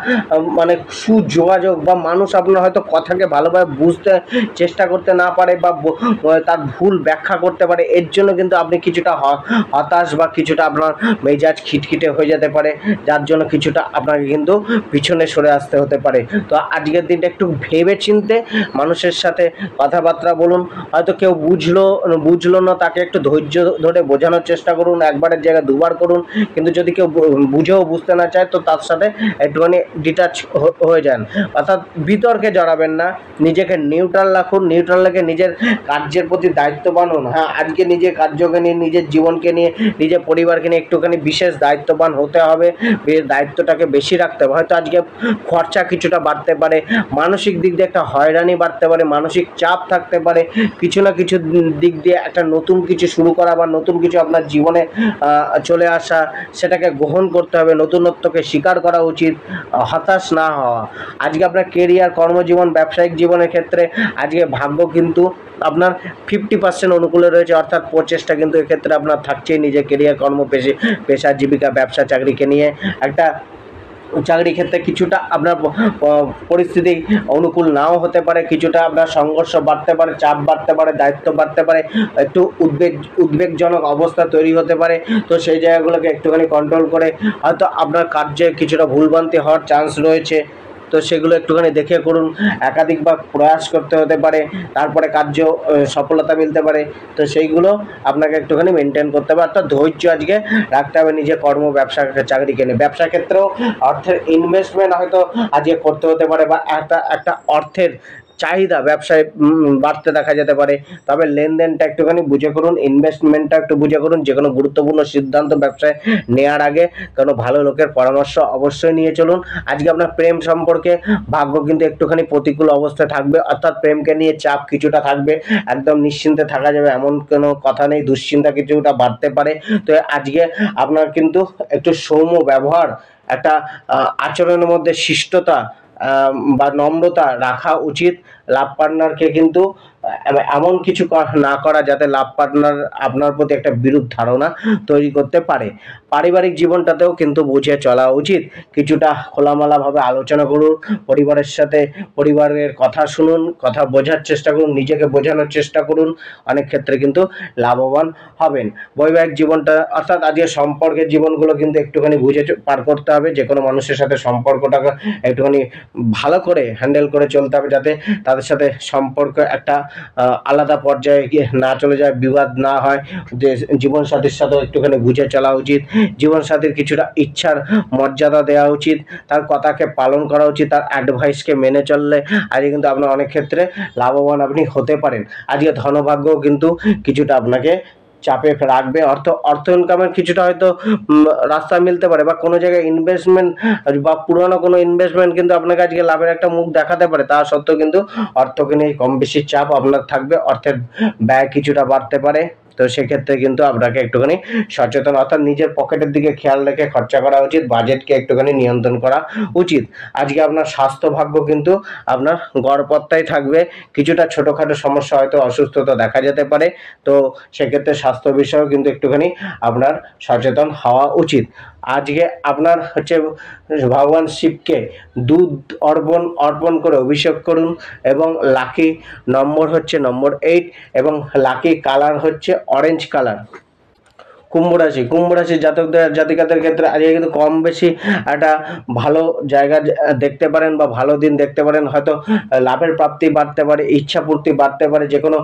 মানে সুযোগাযোগ বা মানুষ আপনার হয়তো কথাকে ভালোভাবে বুঝতে চেষ্টা করতে না পারে বা তার ভুল ব্যাখ্যা করতে পারে। এর জন্য কিন্তু আপনি কিছুটা হতাশ বা কিছুটা আপনার মেজাজ খিটখিটে হয়ে যেতে পারে, যার জন্য কিছুটা আপনাকে কিন্তু পিছনে সরে আসতে হতে পারে। তো আজকের দিনটা একটু ভেবে চিনতে মানুষের সাথে কথাবার্তা বলুন। হয়তো কেউ বুঝলো না, তাকে একটু ধৈর্য ধরে বোঝানোর চেষ্টা করুন, একবারের জায়গায় দুবার করুন। কিন্তু যদি কেউ বুঝেও বুঝতে না চায় তো তার সাথে একটুখানি ডিটাচ হয়ে যান, অর্থাৎ বিতর্কে জড়াবেন না, নিজেকে নিউট্রাল রাখুন। নিউট্রাল রেখে নিজের কার্যের প্রতি দায়িত্ববান হন। হ্যাঁ, আজকে নিজের কার্যকে নিয়ে, নিজের জীবনকে নিয়ে, নিজের পরিবারকে নিয়ে একটুখানি বিশেষ দায়িত্ববান হতে হবে, দায়িত্বটাকে বেশি রাখতে হবে। হয়তো আজকে খরচা কিছুটা বাড়তে পারে, মানসিক দিক দিয়ে একটা হয়রানি বাড়তে পারে, মানসিক চাপ থাকতে পারে, কিছু না কিছু দিক দিয়ে একটা নতুন কিছু শুরু করা বা নতুন কিছু আপনার জীবনে চলে আসা, সেটাকে গ্রহণ করতে হবে, নতুনত্বকে স্বীকার করা উচিত, হতাশ না হওয়া। আজকে আপনার কেরিয়ার, কর্মজীবন, ব্যবসায়িক জীবনের ক্ষেত্রে আজকে ভাগ্য কিন্তু আপনার 50% অনুকূলে রয়েছে, অর্থাৎ প্রচেষ্টা কিন্তু এক্ষেত্রে আপনার থাকছেই নিজের কেরিয়ার, পেশা, জীবিকা, ব্যবসা, চাকরিকে নিয়ে। একটা চাকরি ক্ষেত্রে কিছুটা আপনার পরিস্থিতি অনুকূল নাও হতে পারে, কিছুটা আপনার সংঘর্ষ বাড়তে পারে, চাপ বাড়তে পারে, দায়িত্ব বাড়তে পারে, একটু উদ্বেগজনক অবস্থা তৈরি হতে পারে। তো সেই জায়গাগুলোকে একটুখানি কন্ট্রোল করে হয়তো আপনার কার্যে কিছুটা ভুলভ্রান্তি হওয়ার চান্স রয়েছে, তো সেগুলো একটুখানি দেখে করুন। একাধিকবার প্রয়াস করতে হতে পারে, তারপরে কার্য সফলতা মিলতে পারে। তো সেইগুলো আপনাকে একটুখানি মেনটেন করতে হবে, অর্থাৎ ধৈর্য আজকে রাখতে হবে নিজের কর্ম, ব্যবসা, চাকরিকে নিয়ে। ব্যবসা ক্ষেত্রেও অর্থের ইনভেস্টমেন্ট হয়তো আজকে করতে হতে পারে বা একটা অর্থের চাহিদা ব্যবসায় বাড়তে দেখা যেতে পারে। তবে লেনদেনটা একটুখানি বুঝে করুন, ইনভেস্টমেন্টটা একটু বুঝে করুন। যে কোনো গুরুত্বপূর্ণ সিদ্ধান্ত ব্যবসায় নেওয়ার আগে কোনো ভালো লোকের পরামর্শ অবশ্যই নিয়ে চলুন। আজকে আপনার প্রেম সম্পর্কে ভাগ্য কিন্তু একটুখানি প্রতিকূল অবস্থায় থাকবে, অর্থাৎ প্রেমকে নিয়ে চাপ কিছুটা থাকবে, একদম নিশ্চিন্তে থাকা যাবে এমন কোনো কথা নেই, দুশ্চিন্তা কিছুটা বাড়তে পারে। তো আজকে আপনার কিন্তু একটু সৌম্য ব্যবহার, একটা আচরণের মধ্যে শিষ্টতা বা নম্রতা রাখা উচিত। লাভ পার্টনারকে কিন্তু এমন কিছু না করা যাতে লাভ পার্টনার আপনার প্রতি একটা বিরূপ ধারণা তৈরি করতে পারে। পারিবারিক জীবনটাতেও কিন্তু বুঝে চলা উচিত, কিছুটা খোলামেলাভাবে আলোচনা করুন, পরিবারের সাথে পরিবারের কথা শুনুন, কথা বোঝার চেষ্টা করুন, নিজেকে বোঝানোর চেষ্টা করুন, অনেক ক্ষেত্রে কিন্তু লাভবান হবেন। বৈবাহিক জীবনটা অর্থাৎ আজকে সম্পর্কের জীবনগুলো কিন্তু একটুখানি বুঝে পার করতে হবে, যে কোনো মানুষের সাথে সম্পর্কটাকে একটুখানি ভালো করে হ্যান্ডেল করে চলতে হবে, যাতে তাদের সাথে সম্পর্ক একটা আলাদা পর্যায়ে গিয়ে না চলে যায়, বিবাদ না হয়। যে জীবনসাথীর সাথেও একটুখানি বুঝে চলা উচিত, জীবনসাথীর কিছুটা ইচ্ছার মর্যাদা দেওয়া উচিত, তার কথাকে পালন করা উচিত, তার অ্যাডভাইসকে মেনে চললে আজকে কিন্তু আপনার অনেক ক্ষেত্রে লাভবান আপনি হতে পারেন। আজকে ধনভাগ্যও কিন্তু কিছুটা আপনাকে চাপে রাখবে। অর্থ ইনকামের কিছুটা হয়তো রাস্তা মিলতে পারে, বা কোনো জায়গায় ইনভেস্টমেন্ট বা পুরনো কোনো ইনভেস্টমেন্ট কিন্তু আপনাকে আজকে লাভের একটা মুখ দেখাতে পারে। তা সত্ত্বেও কিন্তু অর্থকে নিয়ে কম বেশি চাপ আপনার থাকবে, অর্থের ব্যয় কিছুটা বাড়তে পারে। তো সেক্ষেত্রে কিন্তু আপনাকে একটুখানি সচেতন অর্থাৎ নিজের পকেটের দিকে খেয়াল রেখে খরচা করা উচিত, বাজেটকে একটুখানি নিয়ন্ত্রণ করা উচিত। আজকে আপনার স্বাস্থ্য ভাগ্য কিন্তু আপনার গড়পত্তায় থাকবে, কিছুটা ছোটোখাটো সমস্যা হয়তো অসুস্থতা দেখা যেতে পারে। তো সেক্ষেত্রে স্বাস্থ্য বিষয়েও কিন্তু একটুখানি আপনার সচেতন হওয়া উচিত। আজকে আপনার হচ্ছে ভগবান শিবকে দুধ অর্পণ করে অভিষেক করুন, এবং লাকি নম্বর হচ্ছে নম্বর 8, এবং লাকি কালার হচ্ছে অরেঞ্জ কালার। কুম্ভ রাশির জাতিকাদের ক্ষেত্রে আজকে কিন্তু কম বেশি একটা ভালো জায়গা দেখতে পারেন, বা ভালো দিন দেখতে পারেন। হয়তো লাভের প্রাপ্তি বাড়তে পারে, ইচ্ছা পূর্তি বাড়তে পারে, যে কোনো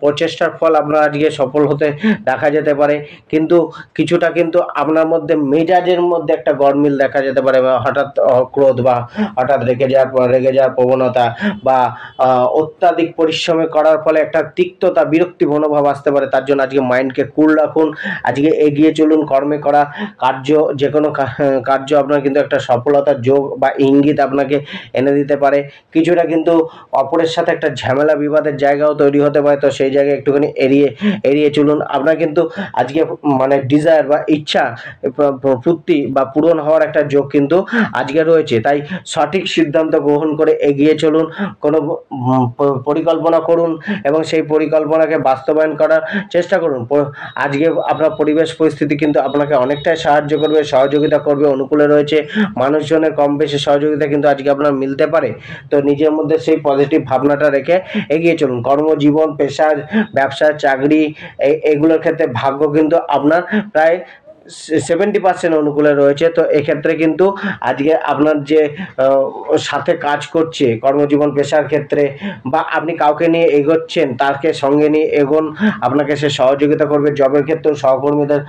প্রচেষ্টার ফল আপনার আজকে সফল হতে দেখা যেতে পারে। কিন্তু কিছুটা কিন্তু আপনার মধ্যে মেজাজের মধ্যে একটা গরমিল দেখা যেতে পারে, বা হঠাৎ ক্রোধ, বা হঠাৎ রেগে যাওয়ার প্রবণতা, বা অত্যাধিক পরিশ্রম করার ফলে একটা তিক্ততা বিরক্তি মনোভাব আসতে পারে। তার জন্য আজকে মাইন্ডকে কুল রাখুন, আজকে এগিয়ে চলুন। কর্মে করা কার্য, যে কোনো কার্য আপনার কিন্তু একটা সফলতার যোগ বা ইঙ্গিত আপনাকে এনে দিতে পারে। কিছুটা কিন্তু অপরের সাথে একটা ঝামেলা বিবাদের জায়গাও তৈরি হতে পারে, তো সেই জায়গায় একটুখানি এড়িয়ে চলুন। আপনার কিন্তু আজকে মানে ডিজায়ার বা ইচ্ছা পূর্তি বা পূরণ হওয়ার একটা যোগ কিন্তু আজকে রয়েছে। তাই সঠিক সিদ্ধান্ত গ্রহণ করে এগিয়ে চলুন, কোনো পরিকল্পনা করুন এবং সেই পরিকল্পনাকে বাস্তবায়ন করার চেষ্টা করুন। আজকে আপনার পরিবেশ পরিস্থিতি কিন্তু আপনাকে অনেকটাই সহযোগিতা করবে, অনুকূলে রয়েছে। মানুষজনের কম বেশি সহযোগিতা কিন্তু আজকে আপনার মিলতে পারে। তো নিজের মধ্যে সেই পজিটিভ ভাবনাটা রেখে এগিয়ে চলুন। কর্মজীবন, পেশা, ব্যবসা, চাকরি এগুলোর ক্ষেত্রে ভাগ্য কিন্তু আপনার প্রায় 70% অনুকূলে রয়েছে। তো এক্ষেত্রে কিন্তু আজকে আপনার যে সাথে কাজ করছে কর্মজীবন পেশার ক্ষেত্রে, বা আপনি কাউকে নিয়ে এগোচ্ছেন, তাকে সঙ্গে নিয়ে এগোন, আপনাকে সে সহযোগিতা করবে। জবের ক্ষেত্রেও সহকর্মীদের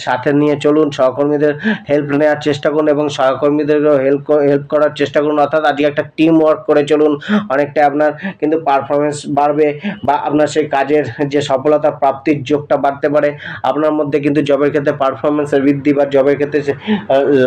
সাথে নিয়ে চলুন, সহকর্মীদের হেল্প নেওয়ার চেষ্টা করুন, এবং সহকর্মীদেরও হেল্প করার চেষ্টা করুন। অর্থাৎ আজকে একটা টিম ওয়ার্ক করে চলুন, অনেকটা আপনার কিন্তু পারফরমেন্স বাড়বে, বা আপনার সেই কাজের যে সফলতা প্রাপ্তির যোগটা বাড়তে পারে। আপনার মধ্যে কিন্তু জবের ক্ষেত্রে পারফরমেন্সের বৃদ্ধি, বা জবের ক্ষেত্রে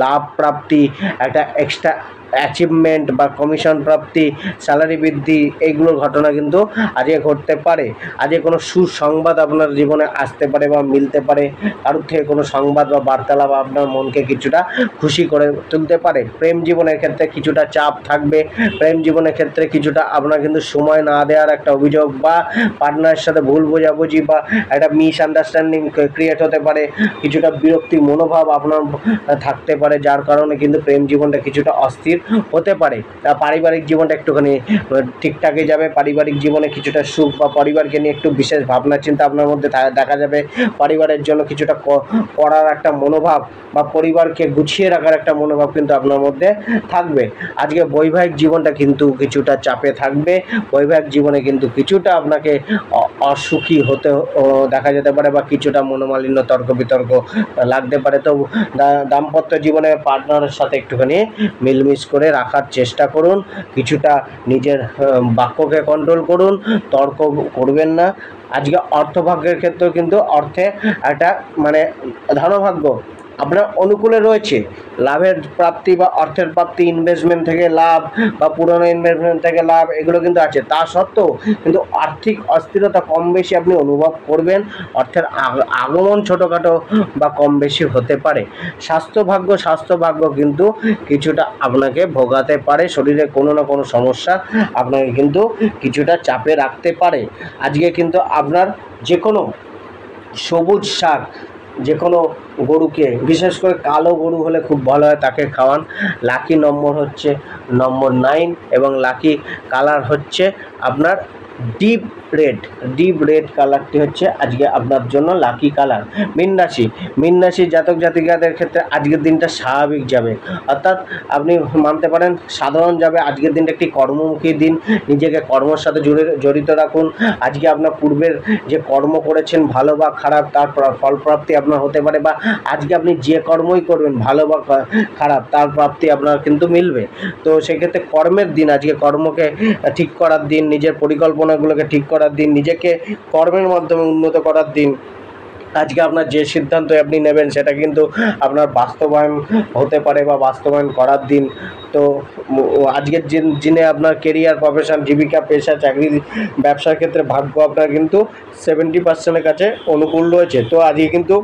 লাভ প্রাপ্তি, একটা এক্সট্রা অ্যাচিভমেন্ট বা কমিশন প্রাপ্তি, স্যালারি বৃদ্ধি, এইগুলোর ঘটনা কিন্তু আজকে ঘটতে পারে। আজকে কোনো সুসংবাদ আপনার জীবনে আসতে পারে বা মিলতে পারে, কারোর থেকে কোনো সংবাদ বা বার্তালাপ আপনার মনকে কিছুটা খুশি করে তুলতে পারে। প্রেম জীবনের ক্ষেত্রে কিছুটা চাপ থাকবে, প্রেম জীবনের ক্ষেত্রে কিছুটা আপনার কিন্তু সময় না দেওয়ার একটা অভিযোগ, বা পার্টনারের সাথে ভুল বোঝাবুঝি বা একটা মিসআন্ডারস্ট্যান্ডিং ক্রিয়েট হতে পারে, কিছুটা বিরক্তি মনোভাব আপনার থাকতে পারে, যার কারণে কিন্তু প্রেম জীবনটা কিছুটা অস্থির হতে পারে। পারিবারিক জীবনটা একটুখানি ঠিকঠাকই যাবে। পারিবারিক জীবনে কিছুটা সুখ, বা পরিবারকে নিয়ে একটু বিশেষ ভাবনা চিন্তা আপনার মধ্যে দেখা যাবে। পরিবারের জন্য কিছুটা করার একটা মনোভাব, বা পরিবারকে গুছিয়ে রাখার একটা মনোভাব কিন্তু আপনার মধ্যে থাকবে। আজকে বৈবাহিক জীবনটা কিন্তু কিছুটা চাপে থাকবে। বৈবাহিক জীবনে কিন্তু কিছুটা আপনাকে অসুখী হতে দেখা যেতে পারে, বা কিছুটা মনোমালিন্য, তর্ক বিতর্ক লাগতে পারে। তো দাম্পত্য জীবনে পার্টনারের সাথে একটুখানি মিলমিশ করে রাখার চেষ্টা করুন, কিছুটা নিজের বাক্যকে কন্ট্রোল করুন, তর্ক করবেন না। আজকে অর্থভাগ্যের ক্ষেত্রেও কিন্তু অর্থে একটা মানে ধনভাগ্য আপনার অনুকূলে রয়েছে লাভের প্রাপ্তি বা অর্থের প্রাপ্তি, ইনভেস্টমেন্ট থেকে লাভ বা পুরনো ইনভেস্টমেন্ট থেকে লাভ, এগুলো কিন্তু আছে। তা সত্ত্বেও কিন্তু আর্থিক অস্থিরতা কম বেশি আপনি অনুভব করবেন। অর্থের আগমন ছোটোখাটো বা কম বেশি হতে পারে। স্বাস্থ্যভাগ্য কিন্তু কিছুটা আপনাকে ভোগাতে পারে। শরীরে কোনো না কোনো সমস্যা আপনাকে কিন্তু কিছুটা চাপে রাখতে পারে। আজকে কিন্তু আপনার যে কোনো সবুজ শাক, যে কোনো গরুকে, বিশেষ করে কালো গরু হলে খুব ভালো হয়, তাকে খাওয়ান। লাকি নম্বর হচ্ছে নম্বর 9 এবং লাকি কালার হচ্ছে আপনার ডিপ রেড কালারটি হচ্ছে আজকে আপনার জন্য লাকি কালার। মীন রাশি জাতক জাতিকাদের ক্ষেত্রে আজকের দিনটা স্বাভাবিক যাবে, অর্থাৎ আপনি মানতে পারেন সাধারণ যাবে। আজকের দিনটা একটি কর্মমুখী দিন। নিজেকে কর্মের সাথে জড়িত রাখুন। আজকে আপনার পূর্বের যে কর্ম করেছেন ভালো বা খারাপ, তার ফলপ্রাপ্তি আপনার হতে পারে, বা আজকে আপনি যে কর্মই করবেন ভালো বা খারাপ তার প্রাপ্তি আপনার কিন্তু মিলবে। তো সেক্ষেত্রে কর্মের দিন, আজকে কর্মকে ঠিক করার দিন, নিজের পরিকল্পনাগুলোকে ঠিক করার দিন, নিজেকে কর্মের মাধ্যমে উন্নত করার দিন। আজকে আপনার যে সিদ্ধান্ত আপনি নেবেন সেটা কিন্তু আপনার বাস্তবায়ন হতে পারে বা বাস্তবায়ন করার দিন। তো আজকের দিনে আপনার কেরিয়ার, প্রফেশন, জীবিকা, পেশা, চাকরি, ব্যবসার ক্ষেত্রে ভাগ্য আপনার কিন্তু 70% কাছে অনুকূল রয়েছে। তো আজকে কিন্তু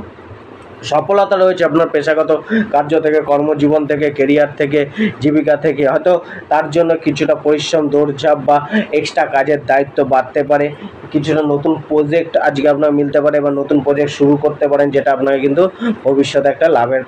সফলতা রয়েছে আপনার পেশাগত কার্য থেকে, কর্মজীবন থেকে, কেরিয়ার থেকে, জীবিকা থেকে। হয়তো তার জন্য কিছুটা পরিশ্রম, দৌড়ঝাঁপ বা এক্সট্রা কাজের দায়িত্ব বাড়তে পারে। কিছুটা নতুন প্রজেক্ট আজকে আপনার মিলতে পারে বা নতুন প্রজেক্ট শুরু করতে পারেন, যেটা আপনাকে কিন্তু ভবিষ্যতে একটা লাভের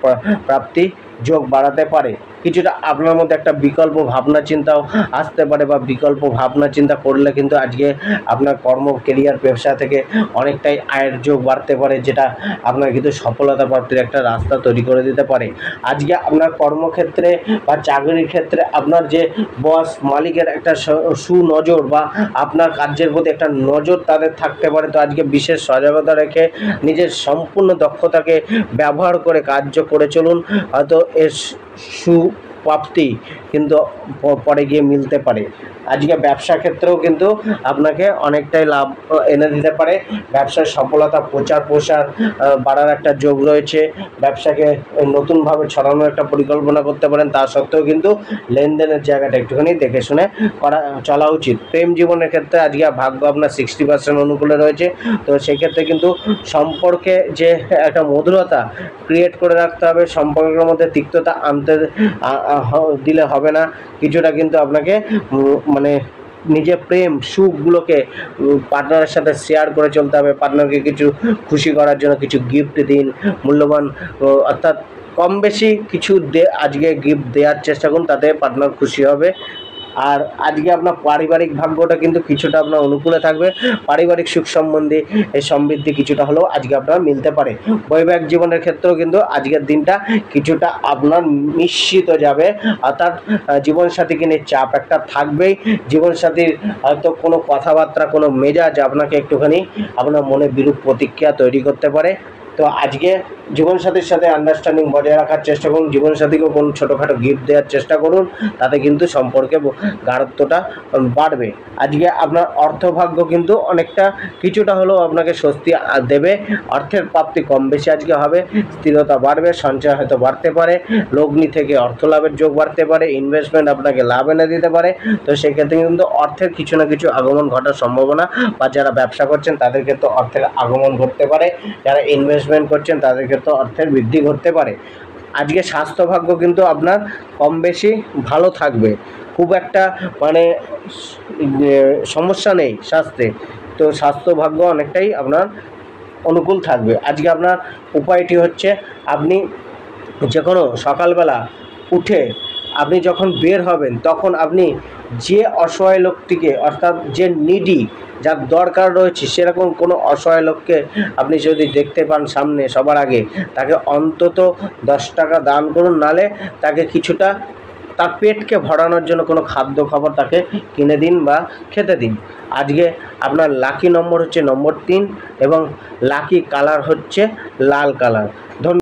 প্রাপ্তি যোগ বাড়াতে পারে। কিছুটা আপনার মধ্যে একটা বিকল্প ভাবনা চিন্তাও আসতে পারে, বা বিকল্প ভাবনা চিন্তা করলে কিন্তু আজকে আপনার কর্ম, কেরিয়ার, ব্যবসা থেকে অনেকটাই আয়ের যোগ বাড়তে পারে, যেটা আপনার কিন্তু সফলতা প্রাপ্তির একটা রাস্তা তৈরি করে দিতে পারে। আজকে আপনার কর্মক্ষেত্রে বা চাকরির ক্ষেত্রে আপনার যে বস, মালিকের একটা সুনজর বা আপনার কার্যের প্রতি একটা নজর তাদের থাকতে পারে। তো আজকে বিশেষ সজাগতা রেখে নিজের সম্পূর্ণ দক্ষতাকে ব্যবহার করে কার্য করে চলুন। হয়তো এর সুপ্রাপ্তি কিন্তু পরে গিয়ে মিলতে পারে। আজকে ব্যবসা ক্ষেত্রেও কিন্তু আপনাকে অনেকটাই লাভ এনে দিতে পারে। ব্যবসার সফলতা, প্রচার প্রসার বাড়ার একটা যোগ রয়েছে। ব্যবসাকে নতুনভাবে ছড়ানোর একটা পরিকল্পনা করতে পারেন। তা সত্ত্বেও কিন্তু লেনদেনের জায়গাটা একটুখানি দেখে শুনে চলা উচিত। প্রেম জীবনের ক্ষেত্রে আজকে ভাগ্য আপনার 60% অনুকূলে রয়েছে। তো সেক্ষেত্রে কিন্তু সম্পর্কে যে একটা মধুরতা ক্রিয়েট করে রাখতে হবে। সম্পর্কের মধ্যে তিক্ততা আনতে দিলে হবে না। কিছুটা কিন্তু আপনাকে মানে নিজের প্রেম সুখগুলোকে পার্টনারের সাথে শেয়ার করে চলতে হবে। পার্টনারকে কিছু খুশি করার জন্য কিছু গিফট দিন, মূল্যবান, অর্থাৎ কম বেশি কিছু আজকে গিফট দেওয়ার চেষ্টা করুন, তাতে পার্টনার খুশি হবে। আর আজকে আপনার পারিবারিক ভাগ্যটা কিন্তু কিছুটা আপনার অনুকূলে থাকবে। পারিবারিক সুখ সম্বন্ধে এই সমৃদ্ধি কিছুটা হলেও আজকে আপনার মিলতে পারে। বৈবাহিক জীবনের ক্ষেত্রেও কিন্তু আজকের দিনটা কিছুটা আপনার মিশ্রিত যাবে, অর্থাৎ জীবনসাথীকে নিয়ে চাপ একটা থাকবেই। জীবনসাথীর হয়তো কোনো কথাবার্তা, কোনো মেজাজ আপনাকে একটুখানি আপনার মনে বিরূপ প্রতিক্রিয়া তৈরি করতে পারে। তো আজকে জীবনসাথীর সাথে আন্ডারস্ট্যান্ডিং বজায় রাখার চেষ্টা করুন। জীবনসাথীকেও কোনো ছোটোখাটো গিফট দেওয়ার চেষ্টা করুন, তাতে কিন্তু সম্পর্কে গাঢ়ত্বটা বাড়বে। আজকে আপনার অর্থভাগ্য কিন্তু অনেকটা কিছুটা হলেও আপনাকে স্বস্তি দেবে। অর্থের প্রাপ্তি কম বেশি আজকে হবে, স্থিরতা বাড়বে, সঞ্চয় হয়তো বাড়তে পারে, লগ্নি থেকে অর্থ লাভের যোগ বাড়তে পারে, ইনভেস্টমেন্ট আপনাকে লাভ এনে দিতে পারে। তো সেক্ষেত্রে কিন্তু অর্থের কিছু না কিছু আগমন ঘটার সম্ভাবনা, বা যারা ব্যবসা করছেন তাদের ক্ষেত্রে অর্থের আগমন ঘটতে পারে, যারা ইনভেস্টমেন্ট করছেন তাদের ক্ষেত্রে অর্থের বৃদ্ধি ঘটতে পারে। আজকে স্বাস্থ্যভাগ্য কিন্তু আপনার কম বেশি ভালো থাকবে, খুব একটা মানে সমস্যা নেই স্বাস্থ্যে। তো স্বাস্থ্যভাগ্য অনেকটাই আপনার অনুকূল থাকবে। আজকে আপনার উপায়টি হচ্ছে, আপনি যে কোনো সকালবেলা উঠে আপনি যখন বের হবেন, তখন আপনি যে অসহায় লোকটিকে, অর্থাৎ যে নিডি, যার দরকার রয়েছে সেরকম কোনো অসহায় লোককে আপনি যদি দেখতে পান সামনে সবার আগে, তাকে অন্তত 10 টাকা দান করুন। নালে তাকে কিছুটা তার পেটকে ভরানোর জন্য কোনো খাদ্য খাবার তাকে কিনে দিন বা খেতে দিন। আজকে আপনার লাকি নম্বর হচ্ছে নম্বর 3 এবং লাকি কালার হচ্ছে লাল কালার। ধন্যবাদ।